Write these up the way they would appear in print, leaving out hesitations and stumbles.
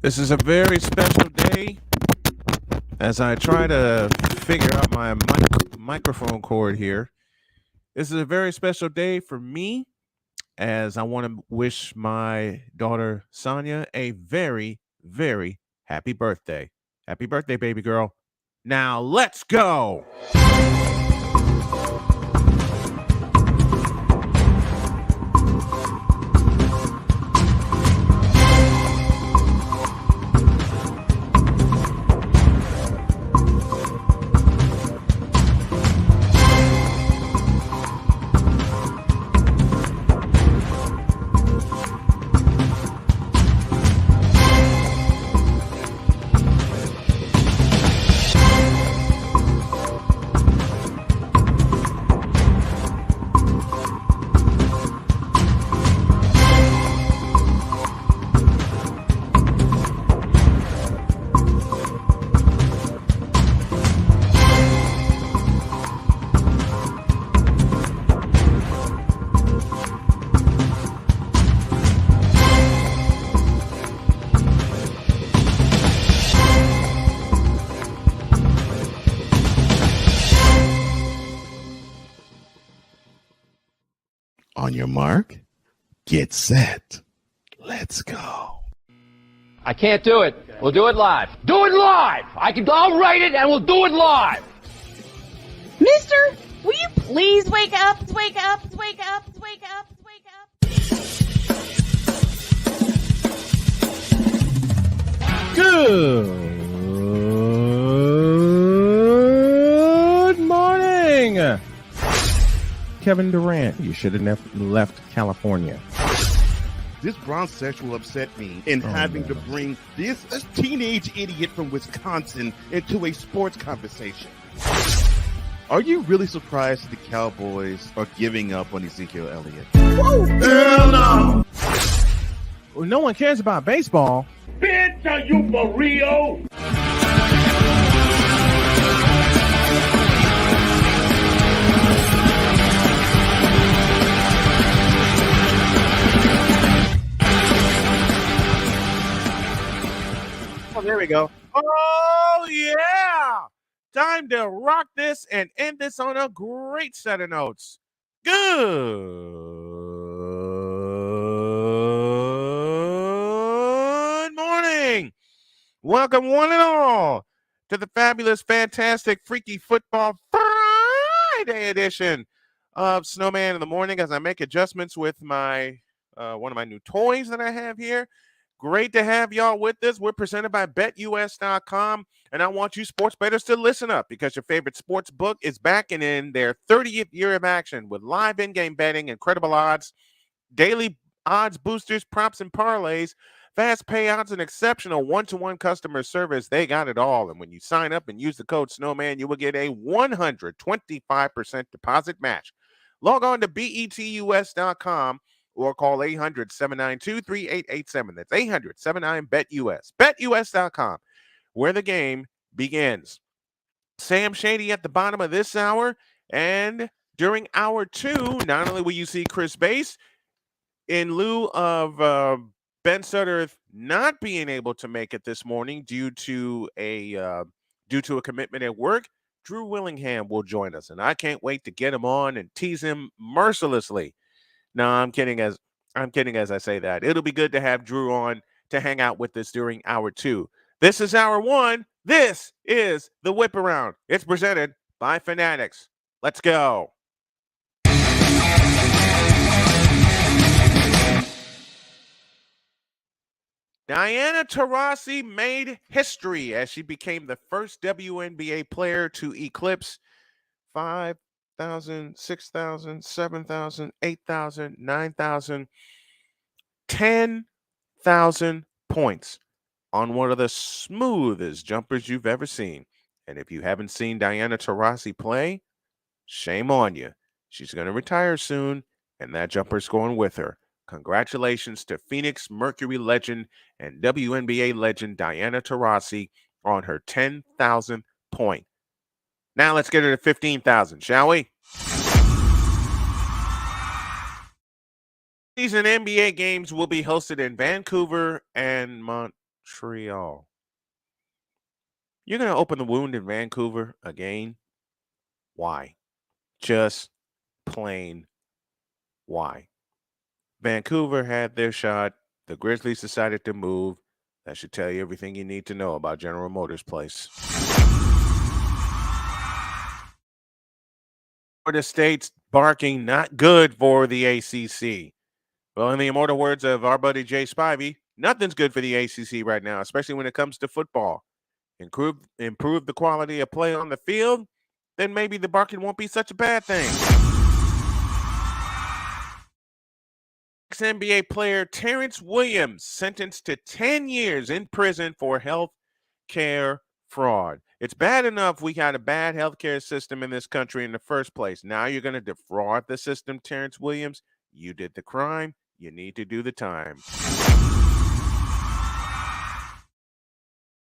This is a very special day as I try to figure out my microphone cord here. This is a very special day for me as I want to wish my daughter Sonia a very, very happy birthday. Happy birthday, baby girl. Now let's go. On your mark, get set. Let's go. I can't do it. We'll do it live. Do it live! I'll write it and we'll do it live! Mister, will you please wake up, wake up, wake up, wake up, wake up? Good morning. Kevin Durant, you should have left California. This Bronsexual upset me in having to bring this teenage idiot from Wisconsin into a sports conversation. Are you really surprised that the Cowboys are giving up on Ezekiel Elliott? Whoa. Hell no. Well, no one cares about baseball. Bitch, are you for real? Oh, there we go. Oh, yeah. Time to rock this and end this on a great set of notes. Good morning. Welcome, one and all, to the fabulous, fantastic, freaky football Friday edition of Snowman in the Morning as I make adjustments with my one of my new toys that I have here. Great to have y'all with us. We're presented by BetUS.com, and I want you sports bettors to listen up because your favorite sports book is back and in their 30th year of action with live in-game betting, incredible odds, daily odds boosters, props, and parlays, fast payouts, and exceptional one-to-one customer service. They got it all, and when you sign up and use the code Snowman, you will get a 125% deposit match. Log on to BETUS.com or call 800-792-3887. That's 800-79-BET-US. BetUS.com, where the game begins. Sam Shady at the bottom of this hour. And during hour two, not only will you see Chris Bass, in lieu of Ben Sutter not being able to make it this morning due to a commitment at work, Drew Willingham will join us. And I can't wait to get him on and tease him mercilessly. No, I'm kidding as I say that. It'll be good to have Drew on to hang out with us during hour two. This is hour one. This is the Whip Around. It's presented by Fanatics. Let's go. Diana Taurasi made history as she became the first WNBA player to eclipse 5,000, 6,000, 7,000, 8,000, 9,000, 10,000 points on one of the smoothest jumpers you've ever seen. And if you haven't seen Diana Taurasi play, shame on you. She's going to retire soon, and that jumper's going with her. Congratulations to Phoenix Mercury legend and WNBA legend Diana Taurasi on her 10,000th point. Now let's get her to 15,000, shall we? Season NBA games will be hosted in Vancouver and Montreal. Montreal. You're going to open the wound in Vancouver again? Why? Just plain why? Vancouver had their shot. The Grizzlies decided to move. That should tell you everything you need to know about General Motors Place. Florida State's barking not good for the ACC. Well, in the immortal words of our buddy Jay Spivey, nothing's good for the ACC right now, especially when it comes to football. Improve the quality of play on the field, then maybe the barking won't be such a bad thing. Ex-NBA player Terrence Williams sentenced to 10 years in prison for health care fraud. It's bad enough we got a bad healthcare system in this country in the first place. Now you're going to defraud the system, Terrence Williams. You did the crime. You need to do the time.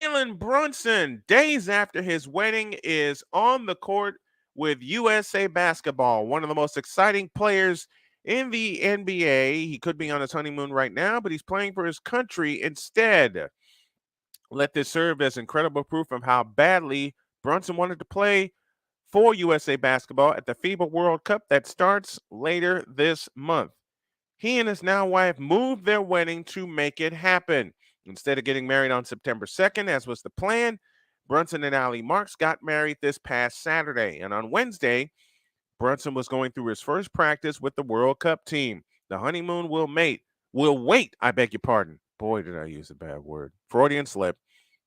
Jalen Brunson, days after his wedding, is on the court with USA Basketball, one of the most exciting players in the NBA. He could be on his honeymoon right now, but he's playing for his country instead. Let this serve as incredible proof of how badly Brunson wanted to play for USA Basketball at the FIBA World Cup that starts later this month. He and his now wife moved their wedding to make it happen. Instead of getting married on September 2nd, as was the plan, Brunson and Allie Marks got married this past Saturday. And on Wednesday, Brunson was going through his first practice with the World Cup team. The honeymoon will wait, I beg your pardon. Boy, did I use a bad word. Freudian slip.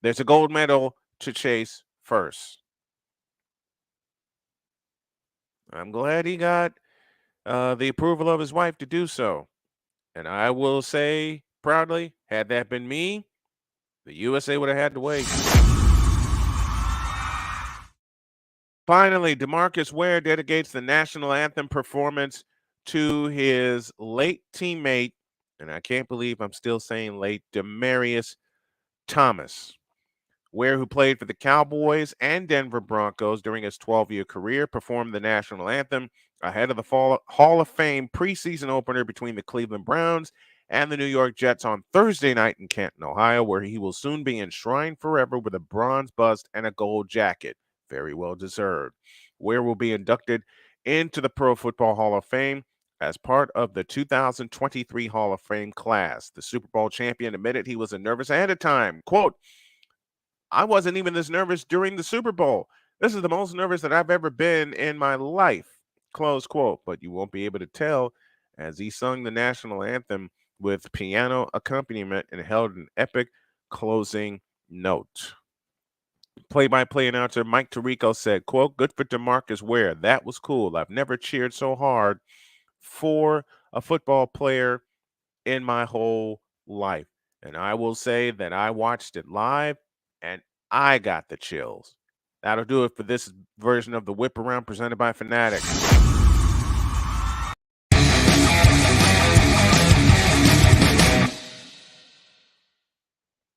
There's a gold medal to chase first. I'm glad he got the approval of his wife to do so. And I will say proudly, had that been me, the USA would have had to wait. Finally, DeMarcus Ware dedicates the national anthem performance to his late teammate, and I can't believe I'm still saying late, Demaryius Thomas. Ware, who played for the Cowboys and Denver Broncos during his 12-year career, performed the national anthem ahead of the Hall of Fame preseason opener between the Cleveland Browns and the New York Jets on Thursday night in Canton, Ohio, where he will soon be enshrined forever with a bronze bust and a gold jacket. Very well deserved. Ware will be inducted into the Pro Football Hall of Fame as part of the 2023 Hall of Fame class. The Super Bowl champion admitted he was nervous ahead of time. Quote, I wasn't even this nervous during the Super Bowl. This is the most nervous that I've ever been in my life. Close quote. But you won't be able to tell as he sung the national anthem with piano accompaniment and held an epic closing note. Play-by-play announcer Mike Tirico said, quote, good for DeMarcus Ware. That was cool. I've never cheered so hard for a football player in my whole life. And I will say that I watched it live and I got the chills. That'll do it for this version of the Whip Around presented by Fanatics.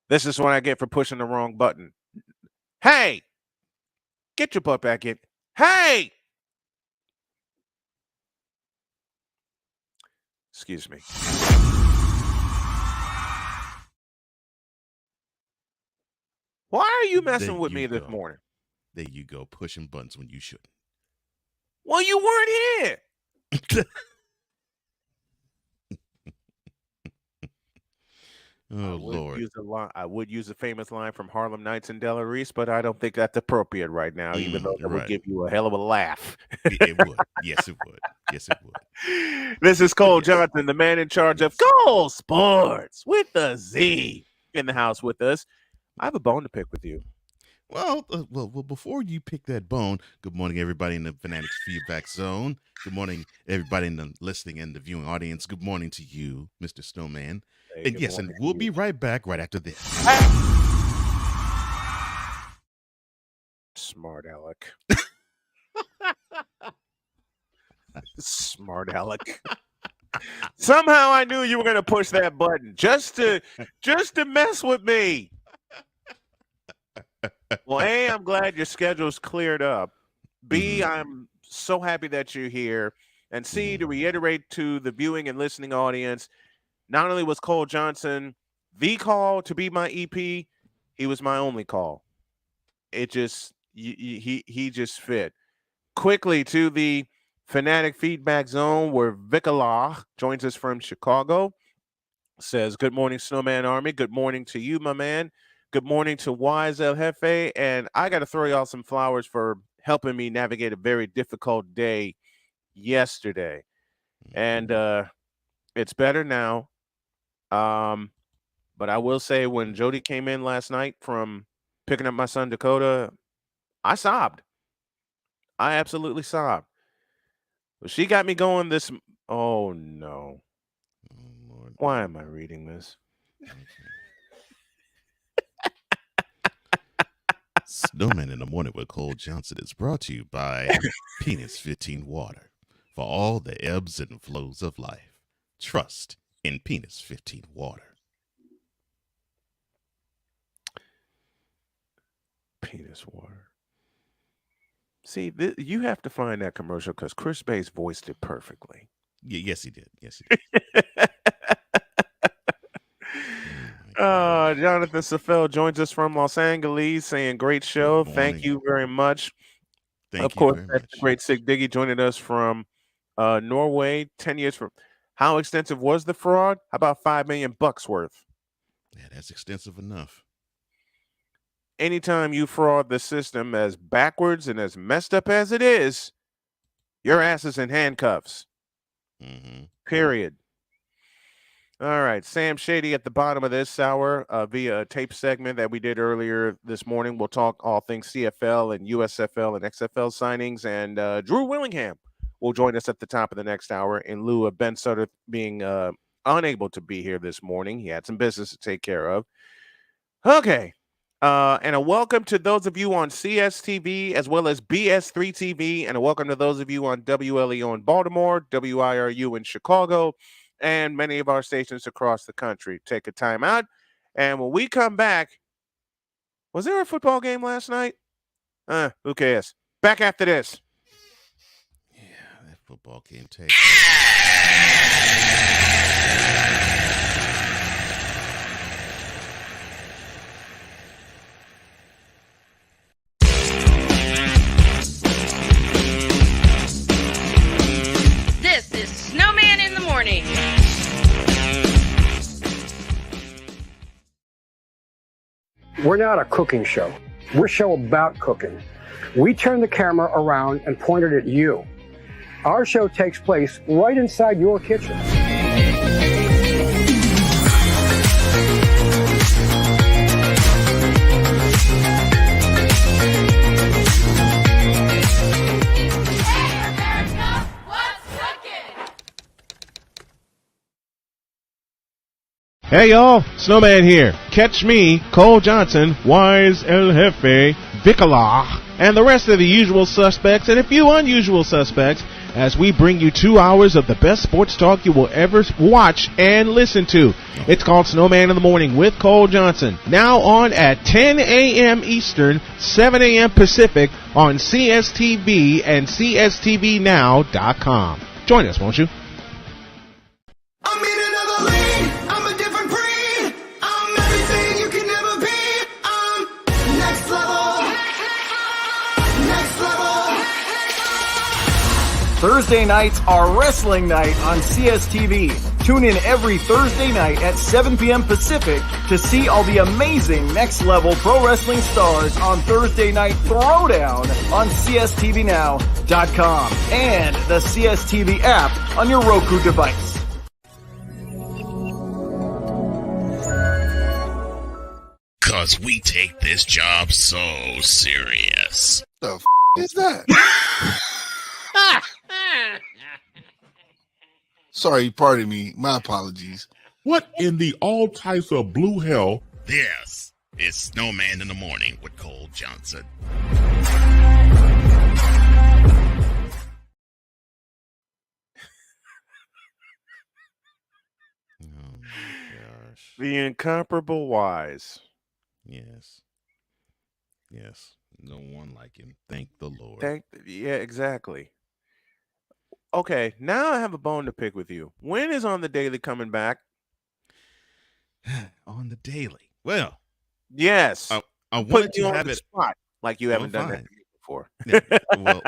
This is what I get for pushing the wrong button. Hey, get your butt back in. Hey! Excuse me. Why are you messing with me this morning? There you go, pushing buttons when you shouldn't. Well, you weren't here. Oh, Lord. I would use a famous line from Harlem Nights and Della Reese, but I don't think that's appropriate right now, even though that would give you a hell of a laugh. It would. Yes, it would. Yes, it would. This is Cole Johnson, the man in charge of Cole Sports with a Z, in the house with us. I have a bone to pick with you. Well, before you pick that bone, good morning, everybody in the Fanatics Feedback Zone. Good morning, everybody in the listening and the viewing audience. Good morning to you, Mr. Snowman. Hey, and yes, and we'll be right back right after this. Smart aleck. Smart aleck. Somehow I knew you were going to push that button just to mess with me. Well, A, I'm glad your schedule's cleared up. B, I'm so happy that you're here. And C, to reiterate to the viewing and listening audience, not only was Cole Johnson the call to be my EP. He was my only call. It just he just fit quickly to the Fanatic feedback zone where Vicala joins us from Chicago. Says, good morning, Snowman Army. Good morning to you, my man. Good morning to Wise El Jefe. And I got to throw y'all some flowers for helping me navigate a very difficult day yesterday. And it's better now. But I will say, when Jody came in last night from picking up my son Dakota, I sobbed. I absolutely sobbed. She got me going this. Oh, no. Oh, Lord. Why am I reading this? Snowman in the Morning with Cole Johnson is brought to you by Penis 15 Water. For all the ebbs and flows of life, trust in Penis 15 Water. Penis water. See, you have to find that commercial because Chris Bates voiced it perfectly. Yes, he did. Yes, he did. Jonathan Safel joins us from Los Angeles saying, great show. Thank you very much. Thank you very much. Great Sig Diggy joining us from Norway, 10 years from. How extensive was the fraud? How about $5 million worth? Yeah, that's extensive enough. Anytime you fraud the system as backwards and as messed up as it is, your ass is in handcuffs. Mm-hmm. Period. All right. Sam Shady at the bottom of this hour via a tape segment that we did earlier this morning. We'll talk all things CFL and USFL and XFL signings. And Drew Willingham will join us at the top of the next hour in lieu of Ben Sutter being unable to be here this morning. He had some business to take care of. Okay. And a welcome to those of you on CSTV as well as BS3 TV, and a welcome to those of you on WLEO in Baltimore, WIRU in Chicago, and many of our stations across the country. Take a time out, and when we come back, was there a football game last night? Who cares? Back after this. Yeah, that football game takes. This is Snowman in the Morning. We're not a cooking show. We're a show about cooking. We turn the camera around and point it at you. Our show takes place right inside your kitchen. Hey y'all, Snowman here. Catch me, Cole Johnson, Wise El Jefe, Vicala, and the rest of the usual suspects and a few unusual suspects as we bring you 2 hours of the best sports talk you will ever watch and listen to. It's called Snowman in the Morning with Cole Johnson. Now on at 10 a.m. Eastern, 7 a.m. Pacific on CSTV and CSTVnow.com. Join us, won't you? I'm in another lane. I'm a different breed. I'm everything you can never be. I'm next level. Next level. Thursday nights are wrestling night on CSTV. Tune in every Thursday night at 7 p.m. Pacific to see all the amazing Next Level Pro Wrestling stars on Thursday Night Throwdown on CSTVnow.com and the CSTV app on your Roku device. Cause we take this job so serious. The f*** is that? Sorry, pardon me. My apologies. What in the all types of blue hell? This is Snowman in the Morning with Cole Johnson. Oh my gosh. The incomparable Wise. Yes. Yes. No one like him. Thank the Lord. Yeah, exactly. Okay, now I have a bone to pick with you. When is On the Daily coming back? On the daily. Well, Yes. I Putting wanted you to on have the it spot like you haven't done that fine. to me before. Yeah, well,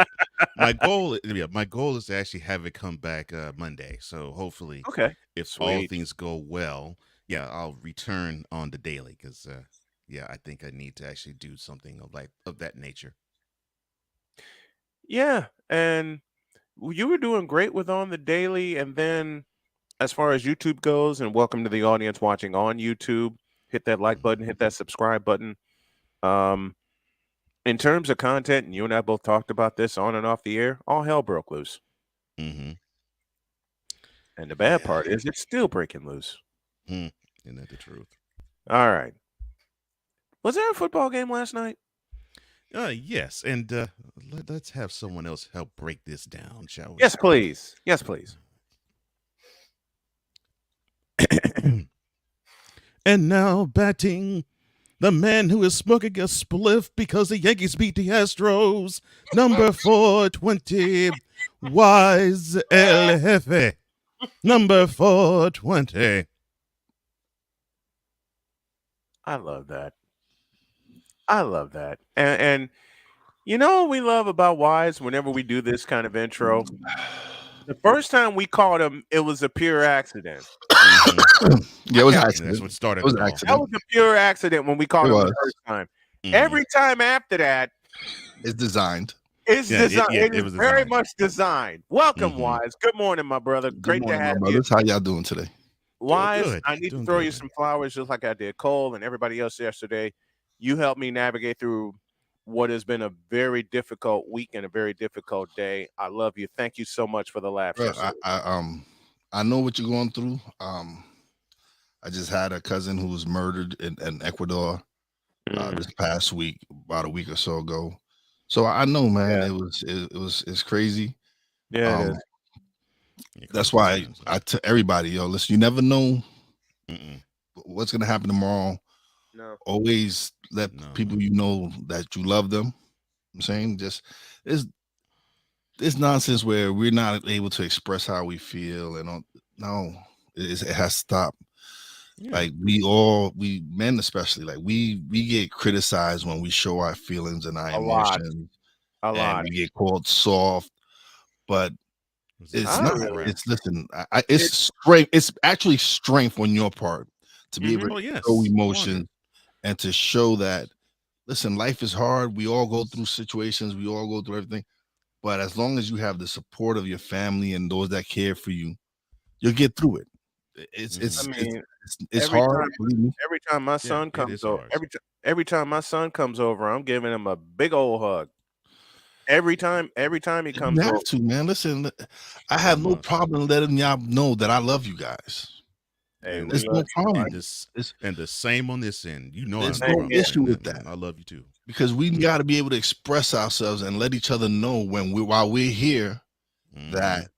my goal is to actually have it come back Monday. So hopefully, Okay. if all Sweet. things go well, I'll return on the daily because I think I need to actually do something of that nature. Yeah, and you were doing great with on the daily, and then as far as YouTube goes, and welcome to the audience watching on YouTube. Hit that like button, hit that subscribe button. In terms of content, and you and I both talked about this on and off the air, all hell broke loose. Mm-hmm. And the bad part is it's still breaking loose. Isn't that the truth? All right. Was there a football game last night? Yes, and let's have someone else help break this down, shall we? Yes, please. Yes, please. And now batting, the man who is smoking a spliff because the Yankees beat the Astros, number 420, Wise El Jefe, number 420. I love that. I love that. And you know what we love about Wise whenever we do this kind of intro? The first time we called him, it was a pure accident. Yeah, it was an accident. That's what started It was it an all. That accident. was a pure accident when we called It him was. the first time. Mhm. Every time after that, It's designed. it's Yeah, designed. it was very designed. much designed. Welcome, Mhm. Wise. Good morning, my brother. Great Good morning, to my have you. brothers. How y'all doing today? Wise, good. I need to Doing throw good, you man. some flowers just like I did Cole and everybody else yesterday. You helped me navigate through what has been a very difficult week and a very difficult day. I love you. Thank you so much for the laughs. Bro, yesterday. I know what you're going through. I just had a cousin who was murdered in Ecuador this past week, about a week or so ago. So I know, man. Yeah. It's crazy. Yeah, it is. That's why I tell everybody, yo, listen, you never know Mm-mm. what's gonna happen tomorrow. No. Always let people you know that you love them. I'm saying just this nonsense where we're not able to express how we feel and it has to stop. Yeah. Like we men especially, like we get criticized when we show our feelings and our emotions. A lot. And we get called soft, but it's not. It's listen. It's strength. It's actually strength on your part to be able to show emotion and to show that. Listen, life is hard. We all go through situations. We all go through everything. But as long as you have the support of your family and those that care for you, you'll get through it. It's hard. Believe me. Every time my son comes over, every time my son comes over, I'm giving him a big old hug. Every time he comes You over. have to, man. Listen, I have no problem letting y'all know that I love you guys. Hey, there's no problem. And the same on this end. You know, There's no issue with that. I love you too. Because we got to be able to express ourselves and let each other know while we're here that,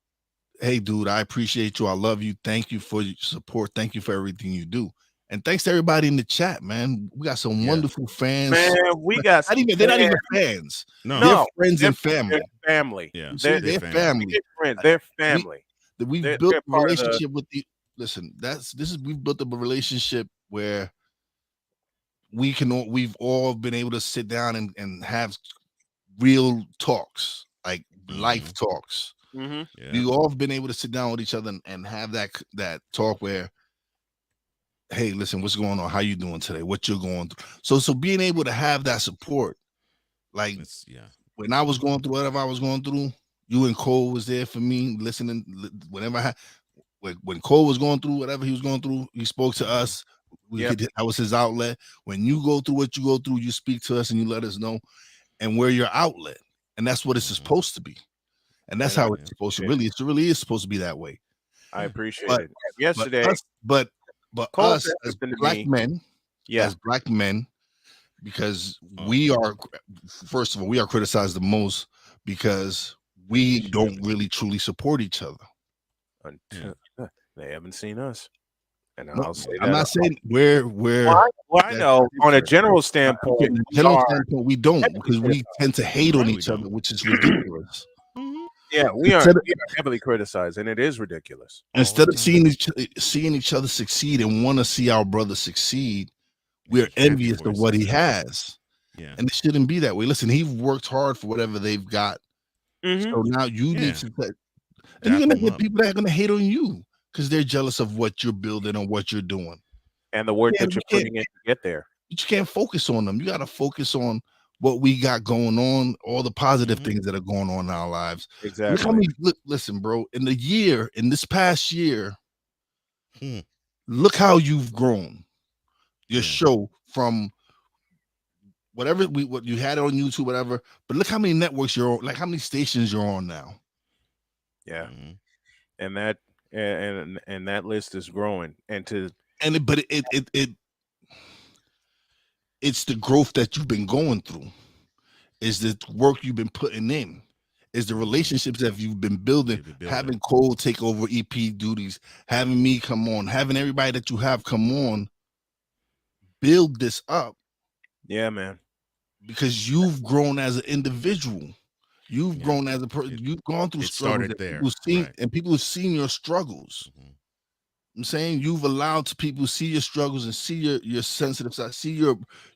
hey, dude, I appreciate you. I love you. Thank you for your support. Thank you for everything you do. And thanks to everybody in the chat, man. We got some wonderful fans. Man, we got they're not even fans. No, they're friends and family. They're family. Yeah, they're family. They're family. We've built a relationship with the. Listen, we've built up a relationship where we've all been able to sit down and have real talks, like life talks. We've all been able to sit down with each other and have that talk where, hey, listen, what's going on? How you doing today? What you're going through? So being able to have that support, like when I was going through whatever I was going through, you and Cole was there for me, listening whenever when Cole was going through whatever he was going through, he spoke to us. That was his outlet. When you go through what you go through, you speak to us and you let us know, and we're your outlet. And that's what it's supposed to be. And that's how it's supposed to really. It really is supposed to be that way. I appreciate it. Yesterday, but Cole us as black men, because we are, first of all, we are criticized the most because we don't really truly support each other. Until they haven't seen us. And No, I'll say I'm not saying we're well, I know on a general standpoint, we don't, because we tend to hate on each other, which is ridiculous. Yeah, we are heavily criticized, and it is ridiculous. Instead of seeing each other succeed and want to see our brother succeed, we're envious of what he has. Yeah. And it shouldn't be that way. Listen, he worked hard for whatever they've got. So now you need to, and you're gonna get people that are gonna hate on you because they're jealous of what you're building and what you're doing. And the work that you're putting in to get there. You just can't focus on them. You got to focus on what we got going on, all the positive things that are going on in our lives. Exactly. Listen, bro, in this past year, look how you've grown your show from whatever what you had on YouTube, whatever. But look how many networks you're on, like how many stations you're on now. Yeah. And that and that list is growing. But it's the growth that you've been going through, is the work you've been putting in, is the relationships that you've been building, having Cole take over EP duties, having me come on, having everybody that you have come on, build this up. Yeah, man. Because you've grown as an individual. You've grown as a person. You've gone through struggles. And people have seen your struggles. I'm saying you've allowed people to see your struggles and see your sensitive side, see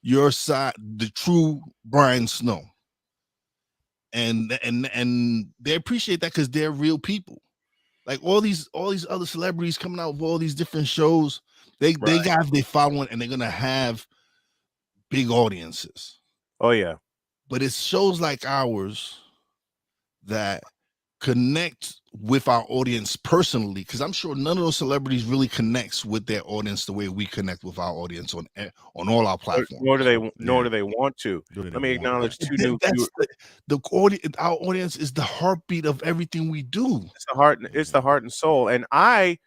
your side, the true Brian Snow. And they appreciate that because they're real people. Like all these other celebrities coming out with all these different shows, they got their following and they're gonna have big audiences. Oh yeah. But it's shows like ours that connect with our audience personally, because I'm sure none of those celebrities really connects with their audience the way we connect with our audience on all our platforms. Nor do they want to. Let me acknowledge two new viewers. Our audience is the heartbeat of everything we do. It's the heart and soul. And the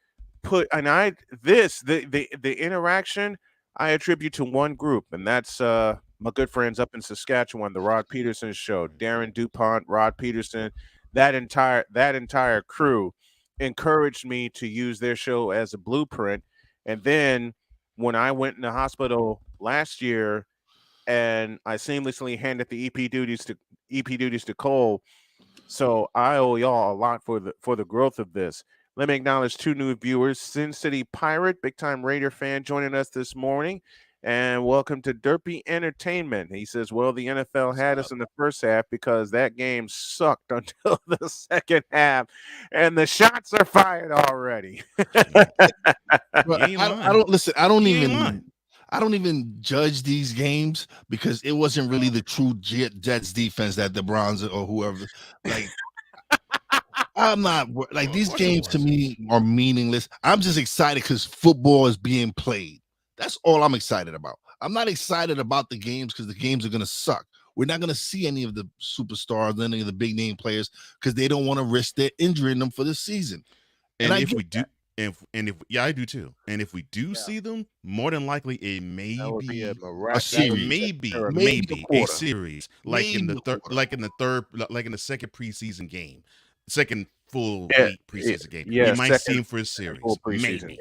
interaction I attribute to one group, and that's my good friends up in Saskatchewan, the Rod Peterson show, Darren DuPont, Rod Peterson. That entire crew encouraged me to use their show as a blueprint. And then when I went in the hospital last year and I seamlessly handed the EP duties to Cole, so I owe y'all a lot for the growth of this. Let me acknowledge two new viewers: Sin City Pirate, big time Raider fan, joining us this morning. And welcome to Derpy Entertainment. He says, well, the NFL had us in the first half because that game sucked until the second half, and the shots are fired already. I don't even judge these games because it wasn't really the true Jets defense that the Browns or whoever, like, I'm not like, these games to me are meaningless. I'm just excited because football is being played. That's all I'm excited about. I'm not excited about the games because the games are going to suck. We're not going to see any of the superstars, any of the big name players, because they don't want to risk their injuring them for the season. And if we do, I do too. And if we do see them, more than likely it may be a series, maybe a series, like in the second preseason game, second full week preseason game. You might see him for a series, maybe.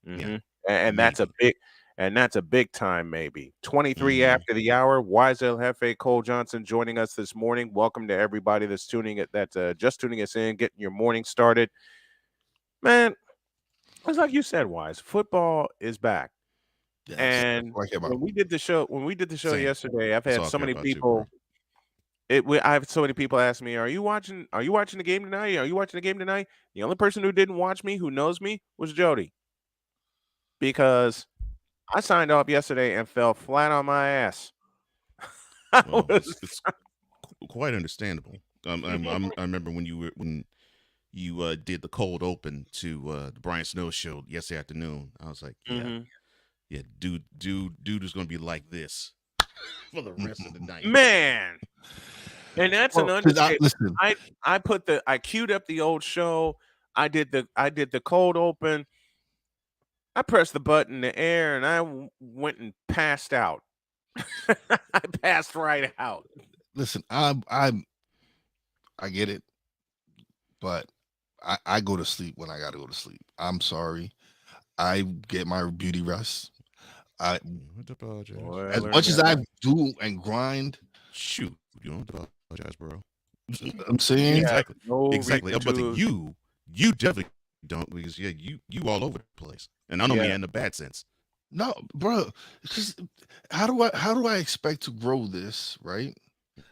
Mm-hmm. And that's a big time, maybe. 23 after the hour. Ysel Hefe, Cole Johnson joining us this morning. Welcome to everybody that's just tuning us in, getting your morning started. Man, it's like you said, Wise. Football is back. Yeah, and when we did the show yesterday, I've had so many people. I have so many people ask me, "Are you watching the game tonight? Are you watching the game tonight?" The only person who didn't watch me, who knows me, was Jody, because I signed off yesterday and fell flat on my ass. Well, it's quite understandable. I remember when you did the cold open to the Brian Snow show yesterday afternoon. I was like, dude is gonna be like this for the rest of the night, man. And that's an understatement. I queued up the old show. I did the cold open. I pressed the button in the air and I went and passed out. I passed right out. Listen, I get it, but I go to sleep when I got to go to sleep. I'm sorry. I get my beauty rest. As much as I do and grind, shoot, you don't apologize, bro. I'm saying exactly, no exactly. reason But to- you definitely don't, because you all over the place, and I don't mean Yeah. in a bad sense. No, bro. How do I expect to grow this, right?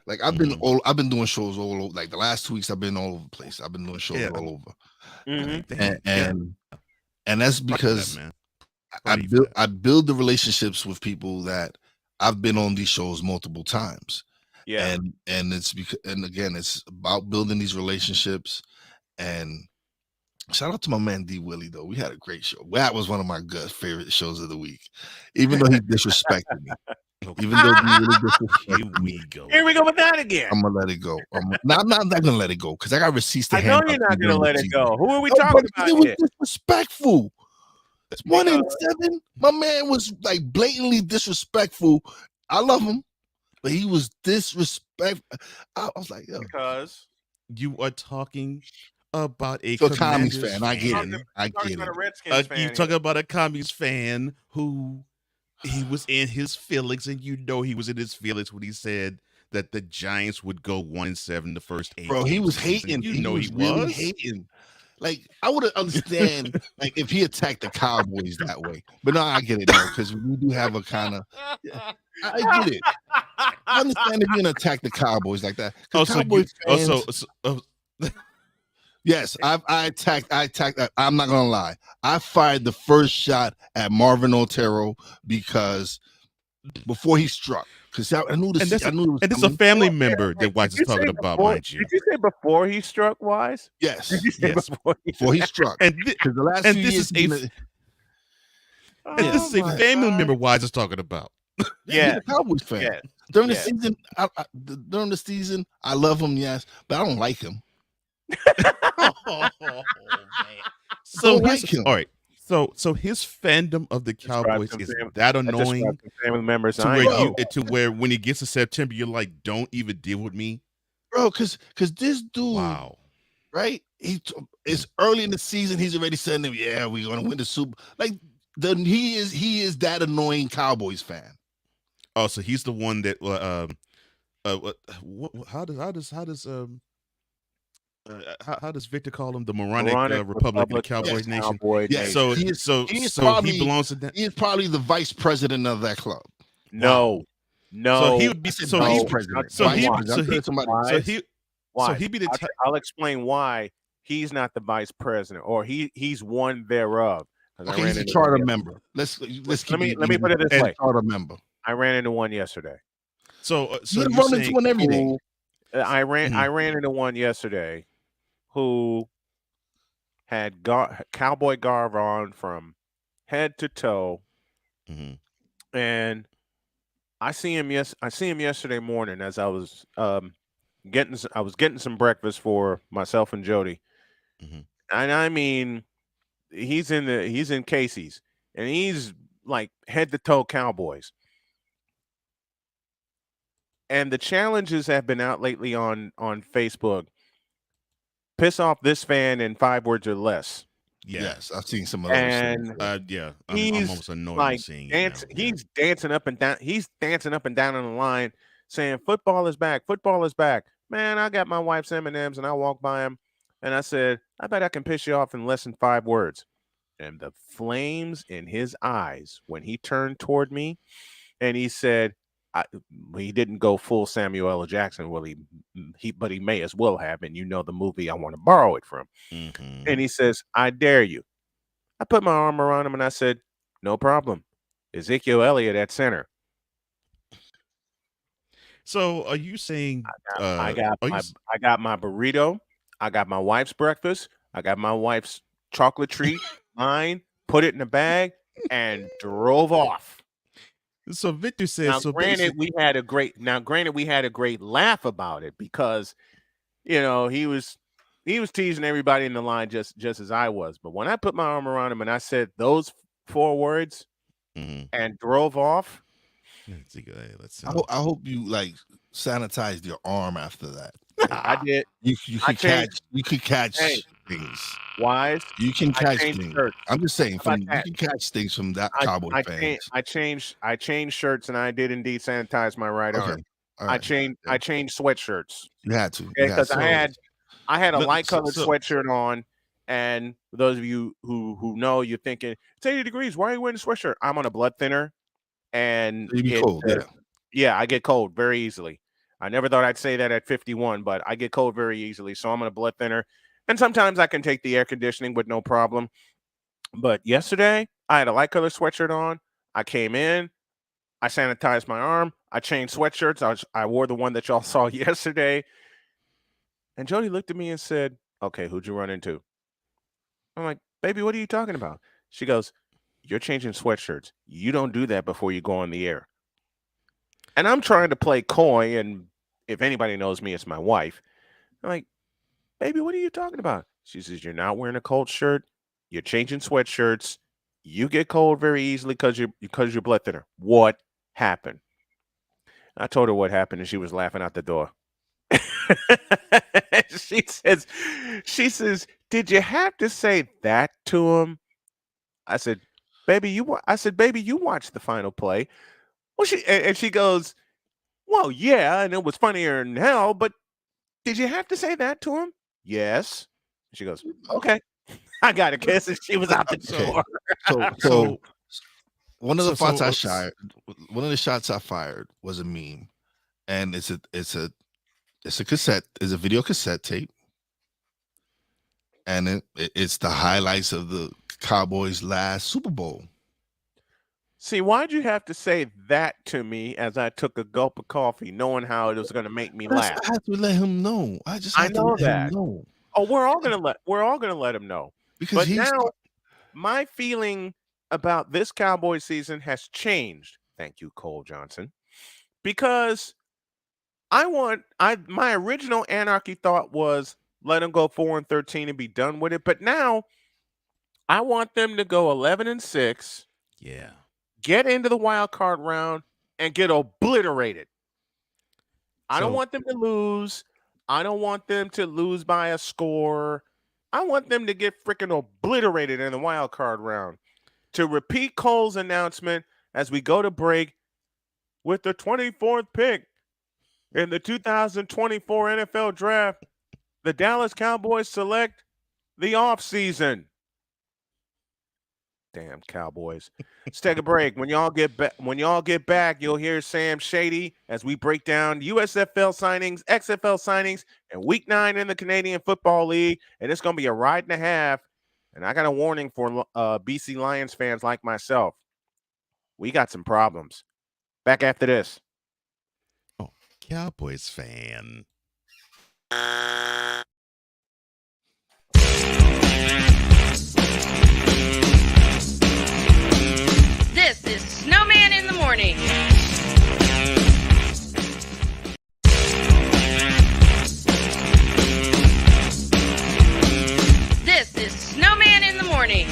Like I've been doing shows all over. Like the last 2 weeks, I've been all over the place. I've been doing shows all over, and that's because I build the relationships with people that I've been on these shows multiple times. Yeah, and it's because, and again, it's about building these relationships. And shout out to my man D Willie, though. We had a great show. That was one of my good favorite shows of the week, even though he disrespected me. Even though D Willie disrespected me. Here we go with that again. I'm gonna let it go. I'm not gonna let it go because I got receipts to I hand. know you're not gonna let it go. Who are we No, talking but about it was here? disrespectful. It's 1 in 7. My man was like blatantly disrespectful. I love him, but he was disrespectful. I was like, yo, Because you are talking about a commies Commanders fan. I get it. I get about a it. Redskins fan. You talking about a commies fan who he was in his feelings, and you know he was in his feelings when he said that the Giants would go 1-7 the first 8 Bro, he games was of the season. hating. You He know was he really was hating. Like I would understand like if he attacked the Cowboys that way, but no, I get it now because we do have a kind of. I get it. I understand if you're gonna attack the Cowboys like that. Cowboys fans, yes, I attacked. I'm not gonna lie. I fired the first shot at Marvin Otero because before he struck, because I knew this. and I knew it was and this is a coming. family member that Wise is talking about, mind you. Did you say before he struck Wise? Yes, Did you say yes. before he struck. And Because the last and few this years, is this is a family member Wise is talking about. he's a Cowboys fan. Yeah. During the Yeah. season, during the season, I love him, yes, but I don't like him. So Don't like him. all right. So his fandom of the Cowboys is that annoying family members to where when he gets to September, you're like, don't even deal with me, Bro, because this dude, wow. right? It's early in the season. He's already saying, "Yeah, we're gonna win the Super." Like he is that annoying Cowboys fan. Oh, so he's the one that how does Victor call him? The moronic Republic of the Cowboys Nation. Yeah, So he belongs to that. He is probably the vice president of that club. No. So he would be vice president. I'll explain why he's not the vice president, or he's one thereof. Okay, he's a charter member. Let me put it this way. Charter member. I ran into one yesterday. So you run into one every day. I ran into one yesterday who had cowboy garb on from head to toe, and I see him yesterday morning as I was getting some breakfast for myself and Jody, and I mean he's in Casey's and he's like head to toe Cowboys. And the challenges have been out lately on Facebook. Piss off this fan in 5 words or less. Yes, I've seen some of those. And yeah, I'm almost annoyed like seeing he's dancing up and down. He's dancing up and down on the line, saying, "Football is back! Football is back!" Man, I got my wife's M&Ms, and I walked by him, and I said, "I bet I can piss you off in less than 5 words." And the flames in his eyes when he turned toward me, and he said, he didn't go full Samuel L. Jackson. Well, but he may as well have. And you know the movie I want to borrow it from. And he says, "I dare you." I put my arm around him and I said, "No problem. Ezekiel Elliott at center." So are you saying I got my burrito, I got my wife's breakfast, I got my wife's chocolate treat, mine, put it in a bag, and drove off. So Victor says, granted, we had a great laugh about it because, you know, he was teasing everybody in the line just as I was. But when I put my arm around him and I said those 4 words and drove off, I hope you like sanitized your arm after that. I did. You could catch things. Wise. You can catch things. Shirts. I'm just saying, you can catch things from that Cowboy fans. I changed shirts and I did indeed sanitize my right arm. I changed sweatshirts. You had to. Because I had a Look, light colored so- sweatshirt on, and for those of you who know, you're thinking it's 80 degrees. Why are you wearing a sweatshirt? I'm on a blood thinner, and You be cold, yeah, I get cold very easily. I never thought I'd say that at 51, but I get cold very easily. So I'm on a blood thinner, and sometimes I can take the air conditioning with no problem. But yesterday, I had a light colored sweatshirt on. I came in, I sanitized my arm, I changed sweatshirts. I wore the one that y'all saw yesterday. And Jody looked at me and said, "Okay, who'd you run into?" I'm like, "Baby, what are you talking about?" She goes, "You're changing sweatshirts. You don't do that before you go on the air." And I'm trying to play coy, and if anybody knows me, it's my wife. I'm like, "Baby, what are you talking about?" She says, "You're not wearing a cold shirt. You're changing sweatshirts. You get cold very easily because you're blood thinner. What happened?" I told her what happened, and she was laughing out the door. she says, "Did you have to say that to him?" I said, "Baby, you watched the final play." Well, she goes, "Well, yeah, and it was funnier than hell, but did you have to say that to him?" "Yes." She goes, "Okay." I got a kiss, and she was out the door. So one of the shots I fired was a meme, and it's a video cassette tape, and it's the highlights of the Cowboys' last Super Bowl. See, why'd you have to say that to me as I took a gulp of coffee, knowing how it was going to make me laugh? I have to let him know. I know that. Oh, we're all gonna let him know. Because now my feeling about this Cowboy season has changed. Thank you, Cole Johnson, because my original anarchy thought was let them go 4-13 and be done with it. But now I want them to go 11-6. Yeah. Get into the wild card round and get obliterated. I don't want them to lose. I don't want them to lose by a score. I want them to get freaking obliterated in the wild card round. To repeat Cole's announcement as we go to break, with the 24th pick in the 2024 NFL Draft, the Dallas Cowboys select the offseason. Damn Cowboys. Let's take a break. When y'all get back, you'll hear Sam Shady as we break down USFL signings, XFL signings, and Week 9 in the Canadian Football League. And it's going to be a ride and a half. And I got a warning for BC Lions fans like myself. We got some problems. Back after this. Oh, Cowboys fan. This is Snowman in the Morning. This is Snowman in the Morning.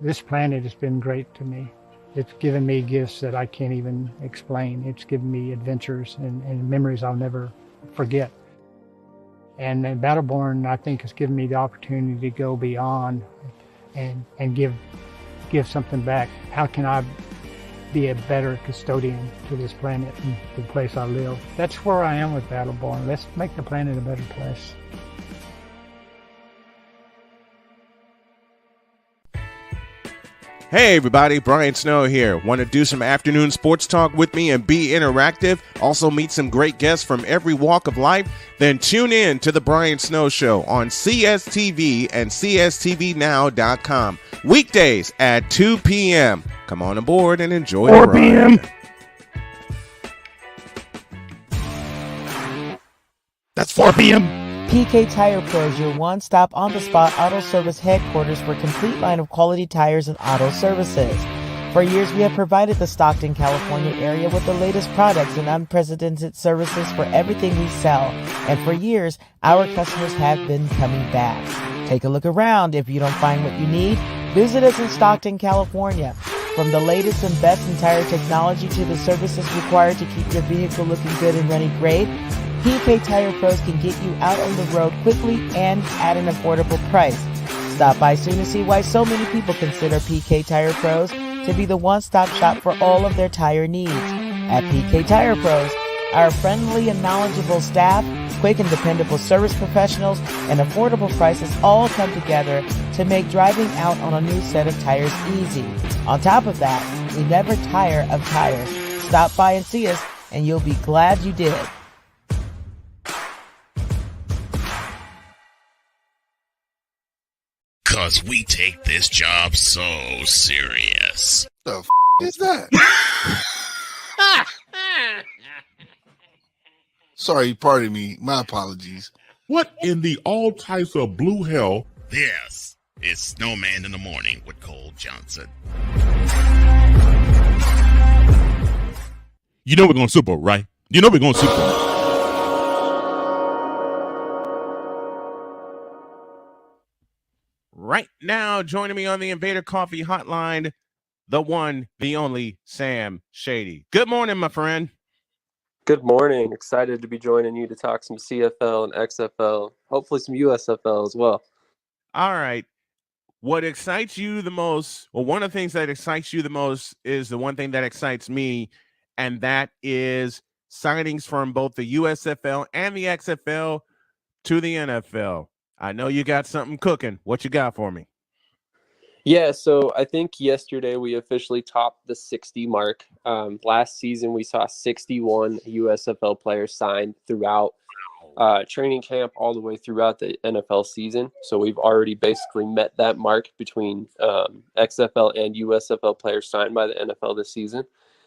This planet has been great to me. It's given me gifts that I can't even explain. It's given me adventures and memories I'll never forget. And Battleborn, I think, has given me the opportunity to go beyond and give something back. How can I be a better custodian to this planet and the place I live? That's where I am with Battleborn. Let's make the planet a better place. Hey everybody, Brian Snow here. Want to do some afternoon sports talk with me and be interactive? Also meet some great guests from every walk of life? Then tune in to The Brian Snow Show on CSTV and CSTVnow.com. Weekdays at 2 p.m. Come on aboard and enjoy 4 the p.m. ride. That's 4 p.m. PK Tire Pros, your one-stop on-the-spot auto service headquarters for a complete line of quality tires and auto services. For years, we have provided the Stockton, California area with the latest products and unprecedented services for everything we sell. And for years, our customers have been coming back. Take a look around. If you don't find what you need, visit us in Stockton, California. From the latest and best in tire technology to the services required to keep your vehicle looking good and running great, PK Tire Pros can get you out on the road quickly and at an affordable price. Stop by soon to see why so many people consider PK Tire Pros to be the one-stop shop for all of their tire needs. At PK Tire Pros, our friendly and knowledgeable staff, quick and dependable service professionals, and affordable prices all come together to make driving out on a new set of tires easy. On top of that, we never tire of tires. Stop by and see us, and you'll be glad you did. Cause we take this job so serious. The f is that? Sorry, pardon me. My apologies. What in the all types of blue hell? This is Snowman in the Morning with Cole Johnson. You know we're going Super Bowl, right? You know we're going Super Bowl. Right now, joining me on the Invader Coffee Hotline, the one, the only Sam Shady. Good morning, my friend. Good morning. Excited to be joining you to talk some CFL and XFL, hopefully some USFL as well. All right. What excites you the most, well, one of the things that excites you the most is the one thing that excites me, and that is signings from both the USFL and the XFL to the NFL. I know you got something cooking. What you got for me? Yeah, so I think yesterday we officially topped the 60 mark. Last season we saw 61 USFL players signed throughout training camp all the way throughout the NFL season. So we've already basically met that mark between XFL and USFL players signed by the NFL this season.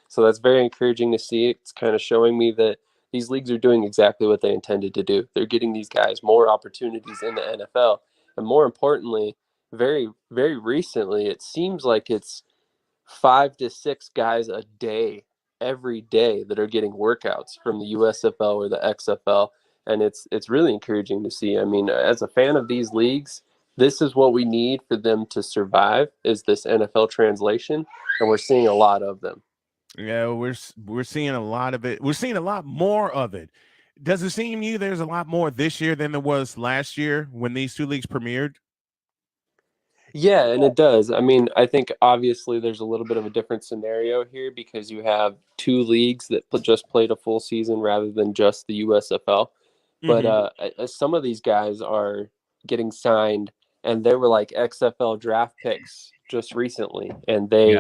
So that's very encouraging to see. It's kind of showing me that these leagues are doing exactly what they intended to do. They're getting these guys more opportunities in the NFL. And more importantly, very, very recently, it seems like it's 5 to 6 guys a day, every day, that are getting workouts from the USFL or the XFL. And it's really encouraging to see. I mean, as a fan of these leagues, this is what we need for them to survive, is this NFL translation. And we're seeing a lot of them. Yeah, we're seeing a lot of it. We're seeing a lot more of it. Does it seem to you there's a lot more this year than there was last year when these two leagues premiered? Yeah, and it does. I mean, I think obviously there's a little bit of a different scenario here because you have two leagues that just played a full season rather than just the USFL. But some of these guys are getting signed, and they were like XFL draft picks just recently, and they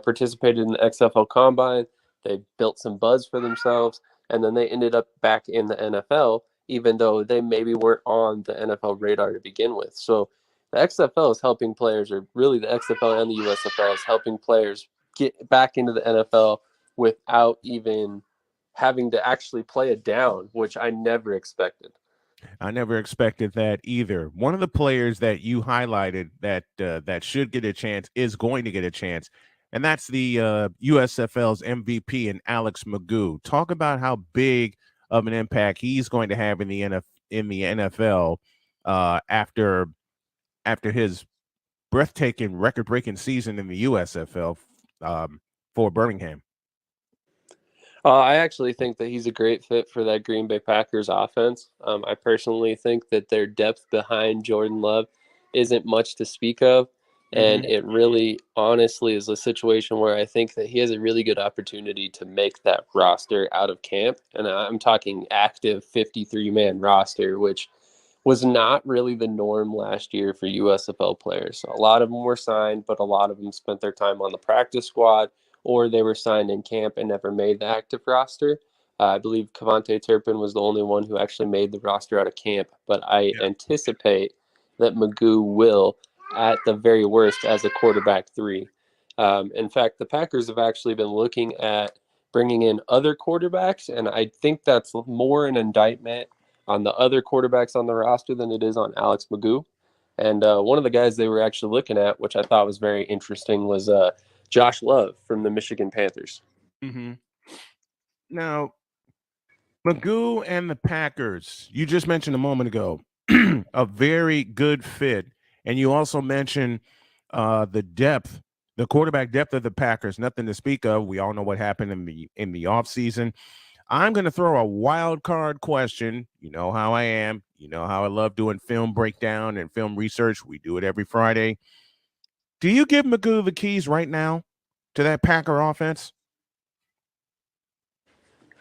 participated in the XFL Combine. They built some buzz for themselves, and then they ended up back in the NFL, even though they maybe weren't on the NFL radar to begin with. So the XFL is helping players, or really the XFL and the USFL is helping players get back into the NFL without even having to actually play it down, which I never expected. I never expected that either. One of the players that you highlighted that should get a chance is going to get a chance, and that's the USFL's MVP and Alex Magoo. Talk about how big of an impact he's going to have in the NFL after his breathtaking, record-breaking season in the USFL for Birmingham. I actually think that he's a great fit for that Green Bay Packers offense. I personally think that their depth behind Jordan Love isn't much to speak of. And it really, honestly, is a situation where I think that he has a really good opportunity to make that roster out of camp. And I'm talking active 53-man roster, which was not really the norm last year for USFL players. A lot of them were signed, but a lot of them spent their time on the practice squad, or they were signed in camp and never made the active roster. I believe Cavante Turpin was the only one who actually made the roster out of camp, but I anticipate that Magoo will, at the very worst, as a quarterback 3. In fact, the Packers have actually been looking at bringing in other quarterbacks, and I think that's more an indictment on the other quarterbacks on the roster than it is on Alex Magoo. And one of the guys they were actually looking at, which I thought was very interesting, was Josh Love from the Michigan Panthers. Now, Magoo and the Packers, you just mentioned a moment ago, a very good fit. And you also mentioned the quarterback depth of the Packers, nothing to speak of. We all know what happened in the offseason. I'm going to throw a wild card question. You know how I am. You know how I love doing film breakdown and film research. We do it every Friday. Do you give Magoo the keys right now, to that Packer offense?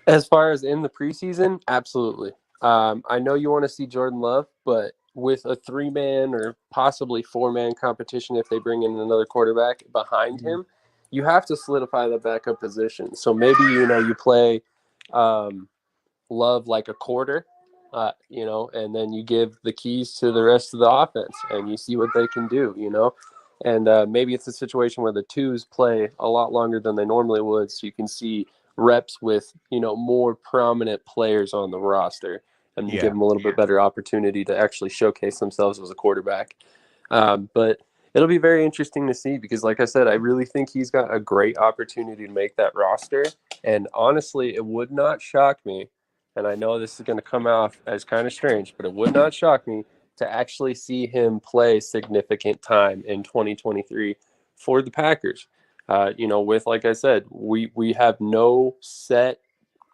As far as in the preseason, absolutely. I know you want to see Jordan Love, but with a 3-man or possibly 4-man competition, if they bring in another quarterback behind him, you have to solidify the backup position. So maybe, you play Love like a quarter, and then you give the keys to the rest of the offense and you see what they can do. And maybe it's a situation where the twos play a lot longer than they normally would, so you can see reps with, more prominent players on the roster and give them a little bit better opportunity to actually showcase themselves as a quarterback. But it'll be very interesting to see because, like I said, I really think he's got a great opportunity to make that roster. And honestly, it would not shock me, and I know this is going to come off as kind of strange, but it would not shock me to actually see him play significant time in 2023 for the Packers. With, like I said, we have no set